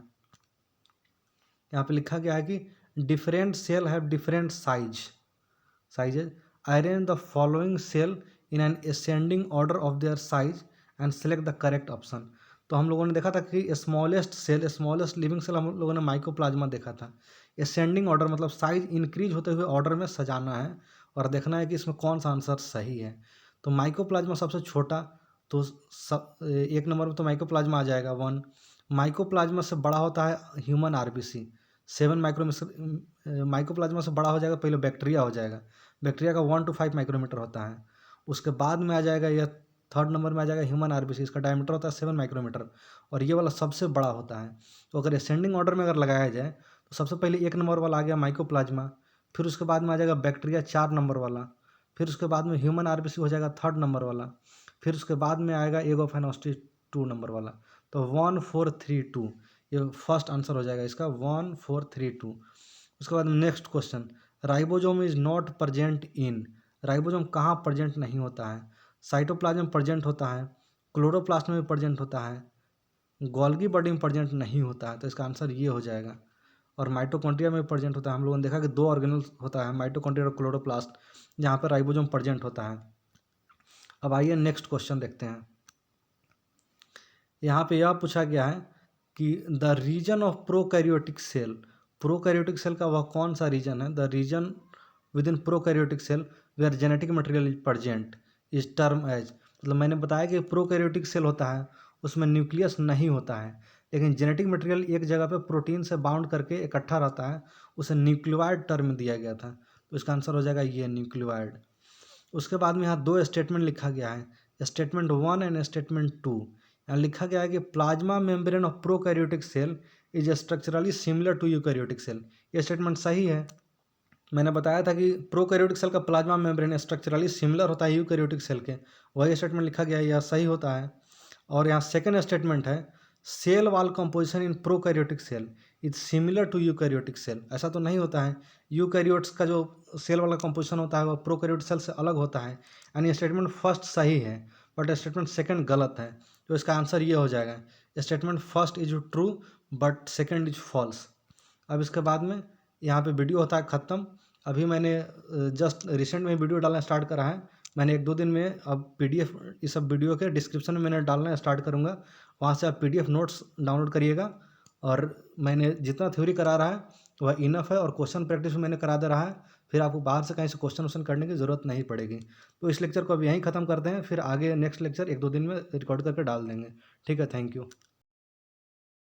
यहाँ पे लिखा गया है कि different cell have different sizes, arrange the following cell in an ascending order of their size and select the correct option. तो हम लोगों ने देखा था कि स्मॉलेस्ट लिविंग सेल हम लोगों ने माइकोप्लाज्मा देखा था। असेंडिंग ऑर्डर मतलब साइज इंक्रीज होते हुए ऑर्डर में सजाना है और देखना है कि इसमें कौन सा आंसर सही है। तो माइकोप्लाज्मा सबसे छोटा, तो एक नंबर में तो माइकोप्लाज्मा आ जाएगा 1। माइकोप्लाज्मा से बड़ा होता है ह्यूमन आरबीसी 7 माइक्रोमीटर। माइकोप्लाज्मा से बड़ा हो जाएगा पहले बैक्टीरिया हो जाएगा, बैक्टीरिया का 1 to 5 माइक्रोमीटर होता है। उसके बाद में आ जाएगा यह थर्ड नंबर में आ जाएगा ह्यूमन आरबीसी, इसका डायमीटर होता है 7 माइक्रोमीटर और ये वाला सबसे बड़ा होता है। तो अगर असेंडिंग ऑर्डर में अगर लगाया जाए तो सबसे पहले 1 नंबर वाला आ गया माइकोप्लाज्मा, फिर उसके बाद में आ जाएगा बैक्टीरिया 4 नंबर वाला, फिर उसके बाद में ह्यूमन आरबीसी हो जाएगा 3rd नंबर वाला, फिर उसके बाद में आएगा एगोफेनोस्टिस 2 नंबर वाला। तो 1 4 3 2 ये फर्स्ट आंसर हो जाएगा इसका 1 4 3 2। उसके बाद next question, ribosome is not present in. Ribosome कहाँ प्रेजेंट नहीं होता है? साइटोप्लाज्म में प्रेजेंट होता है, क्लोरोप्लास्ट में भी प्रेजेंट होता है, गोल्गी बॉडी में प्रेजेंट नहीं होता है, तो इसका आंसर ये हो जाएगा। और माइटोकॉन्ड्रिया में प्रेजेंट होता है। हम लोगों ने देखा कि 2 ऑर्गेनल होता है, माइटोकॉन्ड्रिया और क्लोरोप्लास्ट, जहाँ पर राइबोसोम प्रेजेंट होता है। अब आइए नेक्स्ट क्वेश्चन देखते हैं। यहाँ पे यह पूछा गया है कि the region of prokaryotic cell, prokaryotic cell का वह कौन सा रीजन है? The region within prokaryotic cell where genetic material is present is term as. मतलब मैंने बताया कि प्रोकैरियोटिक सेल होता है उसमें न्यूक्लियस नहीं होता है, लेकिन जेनेटिक मटेरियल एक जगह पे प्रोटीन से बाउंड करके इकट्ठा रहता है, उसे न्यूक्लियोइड टर्म दिया गया था। तो इसका आंसर हो जाएगा ये न्यूक्लियोइड। उसके बाद में यहाँ 2 स्टेटमेंट लिखा गया है, स्टेटमेंट 1 एंड स्टेटमेंट 2। यहाँ लिखा गया है कि plasma membrane of prokaryotic cell is structurally similar to eukaryotic cell. ये स्टेटमेंट सही है। मैंने बताया था कि प्रोकैरियोटिक सेल का प्लाज्मा मेम्ब्रेन स्ट्रक्चरली सिमिलर होता है यूकैरियोटिक सेल के, वही स्टेटमेंट लिखा गया है, यह सही होता है। और यहाँ सेकेंड स्टेटमेंट है cell wall composition in prokaryotic cell is similar to eukaryotic cell. ऐसा तो नहीं होता है, यूकैरियोट्स का जो सेल वाला कंपोजिशन होता है वो प्रोकैरियोटिक सेल से अलग होता है, यानी स्टेटमेंट फर्स्ट सही है बट स्टेटमेंट सेकंड गलत है। तो इसका आंसर ये हो जाएगा, statement first is true but second is false. अब इसके बाद में यहाँ पे वीडियो होता है ख़त्म। अभी मैंने जस्ट रिसेंट में वीडियो डालना स्टार्ट करा है, मैंने 1-2 दिन में अब PDF इस सब वीडियो के डिस्क्रिप्शन में मैंने डालना स्टार्ट करूँगा, वहाँ से आप PDF नोट्स डाउनलोड करिएगा। और मैंने जितना थ्योरी करा रहा है वह इनफ है और क्वेश्चन प्रैक्टिस भी मैंने करा दे रहा है, फिर आपको बाहर से कहीं से क्वेश्चन वोश्चन करने की ज़रूरत नहीं पड़ेगी। तो इस लेक्चर को अब यहीं ख़त्म करते हैं, फिर आगे नेक्स्ट लेक्चर 1-2 दिन में रिकॉर्ड करके डाल देंगे। ठीक है, थैंक यू।